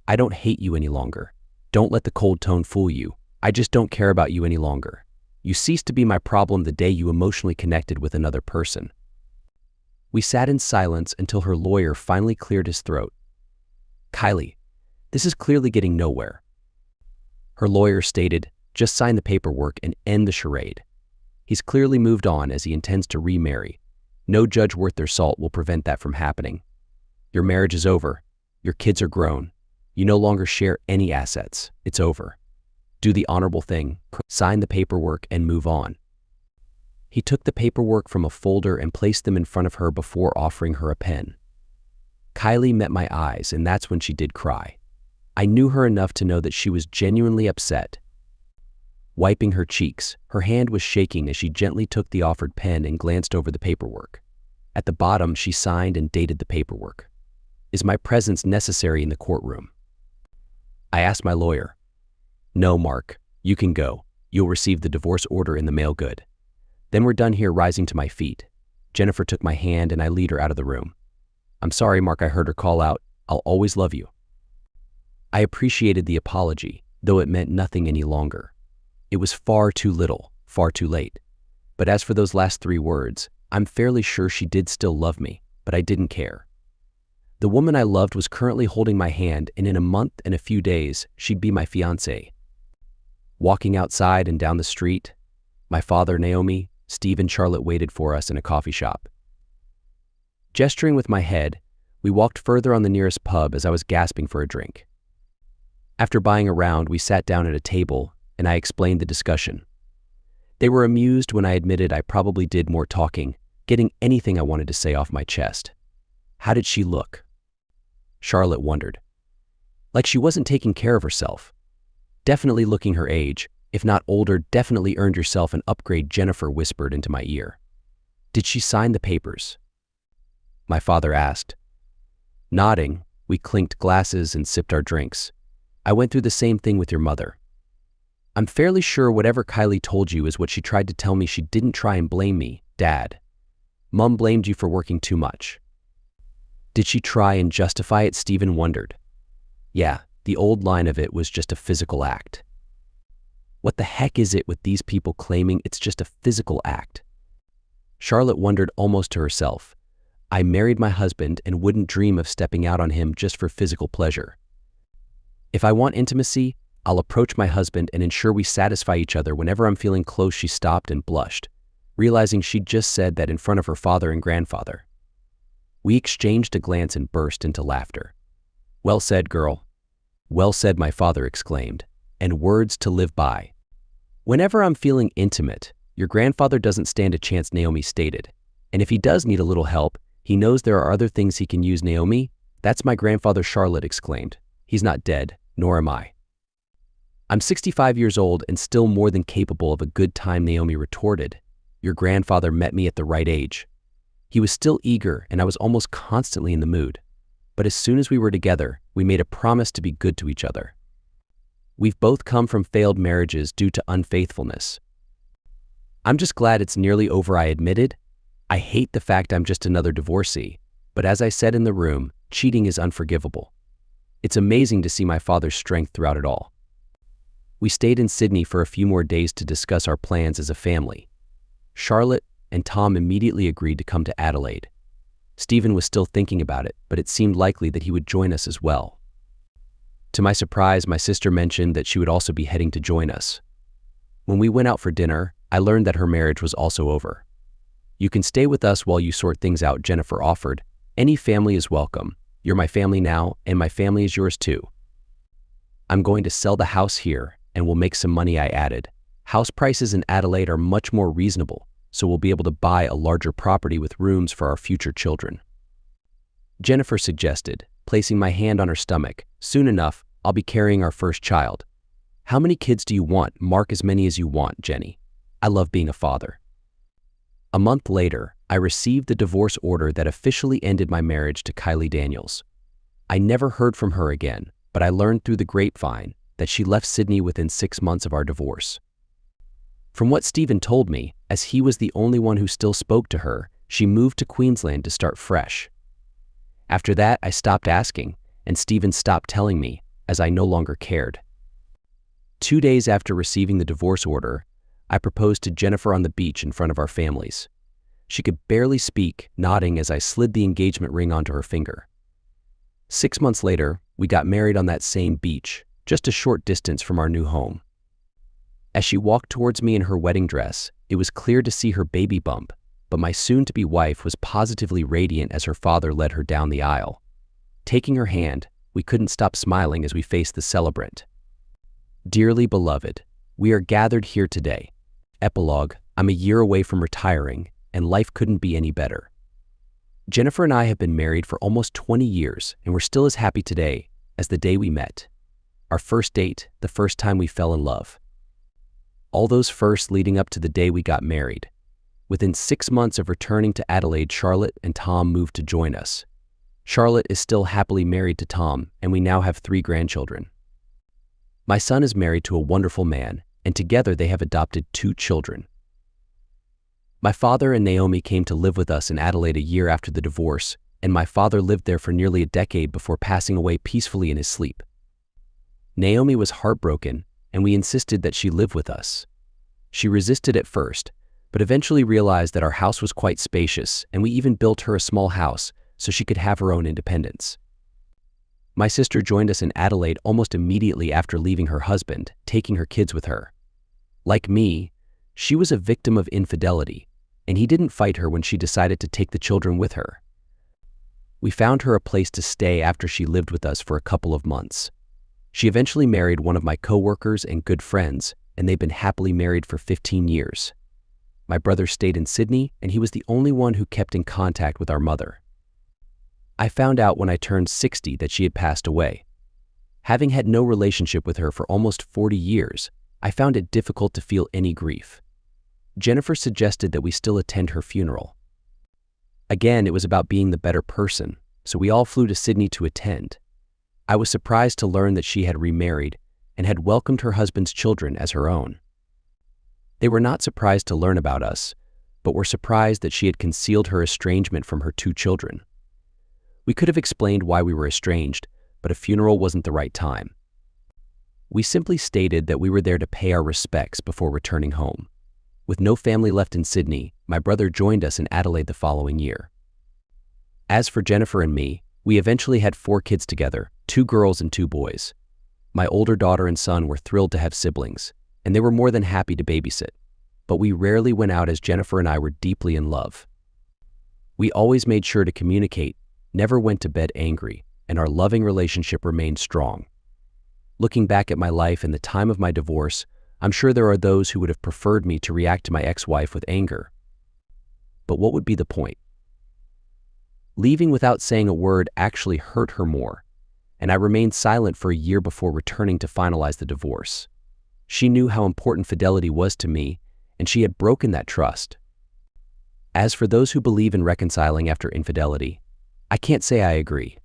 I don't hate you any longer. Don't let the cold tone fool you. I just don't care about you any longer. You ceased to be my problem the day you emotionally connected with another person. We sat in silence until her lawyer finally cleared his throat. Kylie, this is clearly getting nowhere. Her lawyer stated, just sign the paperwork and end the charade. He's clearly moved on as he intends to remarry. No judge worth their salt will prevent that from happening. Your marriage is over. Your kids are grown. You no longer share any assets. It's over. Do the honorable thing, sign the paperwork and move on. He took the paperwork from a folder and placed them in front of her before offering her a pen. Kylie met my eyes, and that's when she did cry. I knew her enough to know that she was genuinely upset. Wiping her cheeks, her hand was shaking as she gently took the offered pen and glanced over the paperwork. At the bottom, she signed and dated the paperwork. Is my presence necessary in the courtroom? I asked my lawyer. No, Mark, you can go. You'll receive the divorce order in the mail. Good. Then we're done here. Rising to my feet, Jennifer took my hand and I lead her out of the room. I'm sorry, Mark, I heard her call out. I'll always love you. I appreciated the apology, though it meant nothing any longer. It was far too little, far too late. But as for those last 3 words, I'm fairly sure she did still love me, but I didn't care. The woman I loved was currently holding my hand, and in a month and a few days, she'd be my fiancée. Walking outside and down the street, my father, Naomi, Steve, and Charlotte waited for us in a coffee shop. Gesturing with my head, we walked further on the nearest pub as I was gasping for a drink. After buying a round, we sat down at a table, and I explained the discussion. They were amused when I admitted I probably did more talking, getting anything I wanted to say off my chest. How did she look? Charlotte wondered. Like she wasn't taking care of herself. Definitely looking her age, if not older. Definitely earned yourself an upgrade, Jennifer whispered into my ear. Did she sign the papers? My father asked. Nodding, we clinked glasses and sipped our drinks. I went through the same thing with your mother. I'm fairly sure whatever Kylie told you is what she tried to tell me. She didn't try and blame me, Dad. Mom blamed you for working too much. Did she try and justify it? Stephen wondered. Yeah, the old line of it was just a physical act. What the heck is it with these people claiming it's just a physical act? Charlotte wondered almost to herself. I married my husband and wouldn't dream of stepping out on him just for physical pleasure. If I want intimacy, I'll approach my husband and ensure we satisfy each other whenever I'm feeling close. She stopped and blushed, realizing she'd just said that in front of her father and grandfather. We exchanged a glance and burst into laughter. Well said, girl. Well said, my father exclaimed, and words to live by. Whenever I'm feeling intimate, your grandfather doesn't stand a chance, Naomi stated. And if he does need a little help, he knows there are other things he can use. Naomi, that's my grandfather, Charlotte exclaimed. He's not dead, nor am I. I'm 65 years old and still more than capable of a good time, Naomi retorted. Your grandfather met me at the right age. He was still eager and I was almost constantly in the mood. But as soon as we were together, we made a promise to be good to each other. We've both come from failed marriages due to unfaithfulness. I'm just glad it's nearly over, I admitted. I hate the fact I'm just another divorcee, but as I said in the room, cheating is unforgivable. It's amazing to see my father's strength throughout it all. We stayed in Sydney for a few more days to discuss our plans as a family. Charlotte and Tom immediately agreed to come to Adelaide. Stephen was still thinking about it, but it seemed likely that he would join us as well. To my surprise, my sister mentioned that she would also be heading to join us. When we went out for dinner, I learned that her marriage was also over. You can stay with us while you sort things out, Jennifer offered. Any family is welcome. You're my family now, and my family is yours too. I'm going to sell the house here, and we'll make some money, I added. House prices in Adelaide are much more reasonable, so we'll be able to buy a larger property with rooms for our future children. Jennifer suggested, placing my hand on her stomach. Soon enough, I'll be carrying our first child. How many kids do you want? Mark as many as you want, Jenny. I love being a father. A month later, I received the divorce order that officially ended my marriage to Kylie Daniels. I never heard from her again, but I learned through the grapevine that she left Sydney within 6 months of our divorce. From what Stephen told me, as he was the only one who still spoke to her, she moved to Queensland to start fresh. After that, I stopped asking, and Stephen stopped telling me, as I no longer cared. 2 days after receiving the divorce order, I proposed to Jennifer on the beach in front of our families. She could barely speak, nodding as I slid the engagement ring onto her finger. 6 months later, we got married on that same beach, just a short distance from our new home. As she walked towards me in her wedding dress, it was clear to see her baby bump, but my soon-to-be wife was positively radiant as her father led her down the aisle. Taking her hand, we couldn't stop smiling as we faced the celebrant. Dearly beloved, we are gathered here today. Epilogue, I'm a year away from retiring, and life couldn't be any better. Jennifer and I have been married for almost 20 years, and we're still as happy today as the day we met. Our first date, the first time we fell in love. All those firsts leading up to the day we got married. Within 6 months of returning to Adelaide, Charlotte and Tom moved to join us. Charlotte is still happily married to Tom, and we now have 3 grandchildren. My son is married to a wonderful man, and together they have adopted 2 children. My father and Naomi came to live with us in Adelaide a year after the divorce, and my father lived there for nearly a decade before passing away peacefully in his sleep. Naomi was heartbroken and we insisted that she live with us. She resisted at first, but eventually realized that our house was quite spacious, and we even built her a small house so she could have her own independence. My sister joined us in Adelaide almost immediately after leaving her husband, taking her kids with her. Like me, she was a victim of infidelity, and he didn't fight her when she decided to take the children with her. We found her a place to stay after she lived with us for a couple of months. She eventually married one of my coworkers and good friends, and they've been happily married for 15 years. My brother stayed in Sydney, and he was the only one who kept in contact with our mother. I found out when I turned 60 that she had passed away. Having had no relationship with her for almost 40 years, I found it difficult to feel any grief. Jennifer suggested that we still attend her funeral. Again, it was about being the better person, so we all flew to Sydney to attend. I was surprised to learn that she had remarried and had welcomed her husband's children as her own. They were not surprised to learn about us, but were surprised that she had concealed her estrangement from her 2 children. We could have explained why we were estranged, but a funeral wasn't the right time. We simply stated that we were there to pay our respects before returning home. With no family left in Sydney, my brother joined us in Adelaide the following year. As for Jennifer and me, we eventually had 4 kids together, 2 girls and 2 boys. My older daughter and son were thrilled to have siblings, and they were more than happy to babysit. But we rarely went out as Jennifer and I were deeply in love. We always made sure to communicate, never went to bed angry, and our loving relationship remained strong. Looking back at my life and the time of my divorce, I'm sure there are those who would have preferred me to react to my ex-wife with anger. But what would be the point? Leaving without saying a word actually hurt her more, and I remained silent for a year before returning to finalize the divorce. She knew how important fidelity was to me, and she had broken that trust. As for those who believe in reconciling after infidelity, I can't say I agree.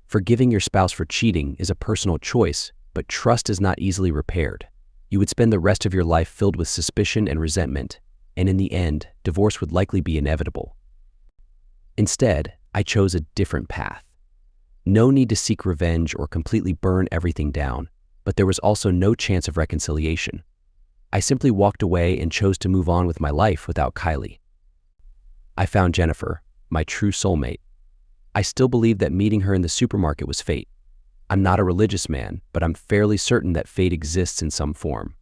Forgiving your spouse for cheating is a personal choice, but trust is not easily repaired. You would spend the rest of your life filled with suspicion and resentment, and in the end, divorce would likely be inevitable. Instead, I chose a different path. No need to seek revenge or completely burn everything down, but there was also no chance of reconciliation. I simply walked away and chose to move on with my life without Kylie. I found Jennifer, my true soulmate. I still believe that meeting her in the supermarket was fate. I'm not a religious man, but I'm fairly certain that fate exists in some form.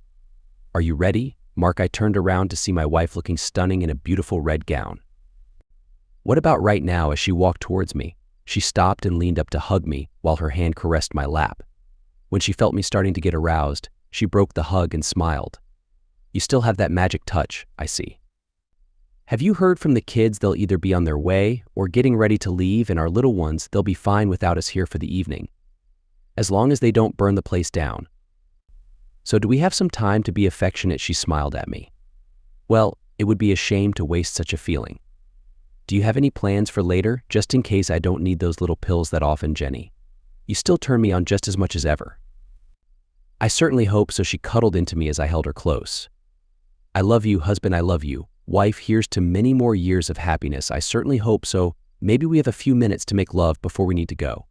Are you ready? I turned around to see my wife looking stunning in a beautiful red gown. What about right now? As she walked towards me, she stopped and leaned up to hug me while her hand caressed my lap. When she felt me starting to get aroused, she broke the hug and smiled. You still have that magic touch, I see. Have you heard from the kids? They'll either be on their way or getting ready to leave, and our little ones, they'll be fine without us here for the evening. As long as they don't burn the place down. So do we have some time to be affectionate? She smiled at me. Well, it would be a shame to waste such a feeling. Do you have any plans for later, just in case I don't need those little pills that often, Jenny? You still turn me on just as much as ever. I certainly hope so. She cuddled into me as I held her close. I love you, husband. I love you. Wife, here's to many more years of happiness. I certainly hope so. Maybe we have a few minutes to make love before we need to go.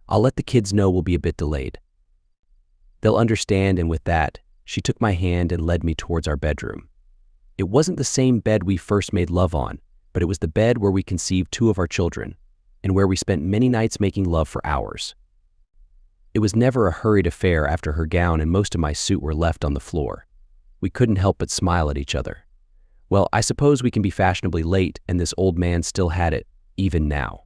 I'll let the kids know we'll be a bit delayed. They'll understand, and with that, she took my hand and led me towards our bedroom. It wasn't the same bed we first made love on, but it was the bed where we conceived 2 of our children, and where we spent many nights making love for hours. It was never a hurried affair. After her gown and most of my suit were left on the floor, we couldn't help but smile at each other. Well, I suppose we can be fashionably late, and this old man still had it, even now.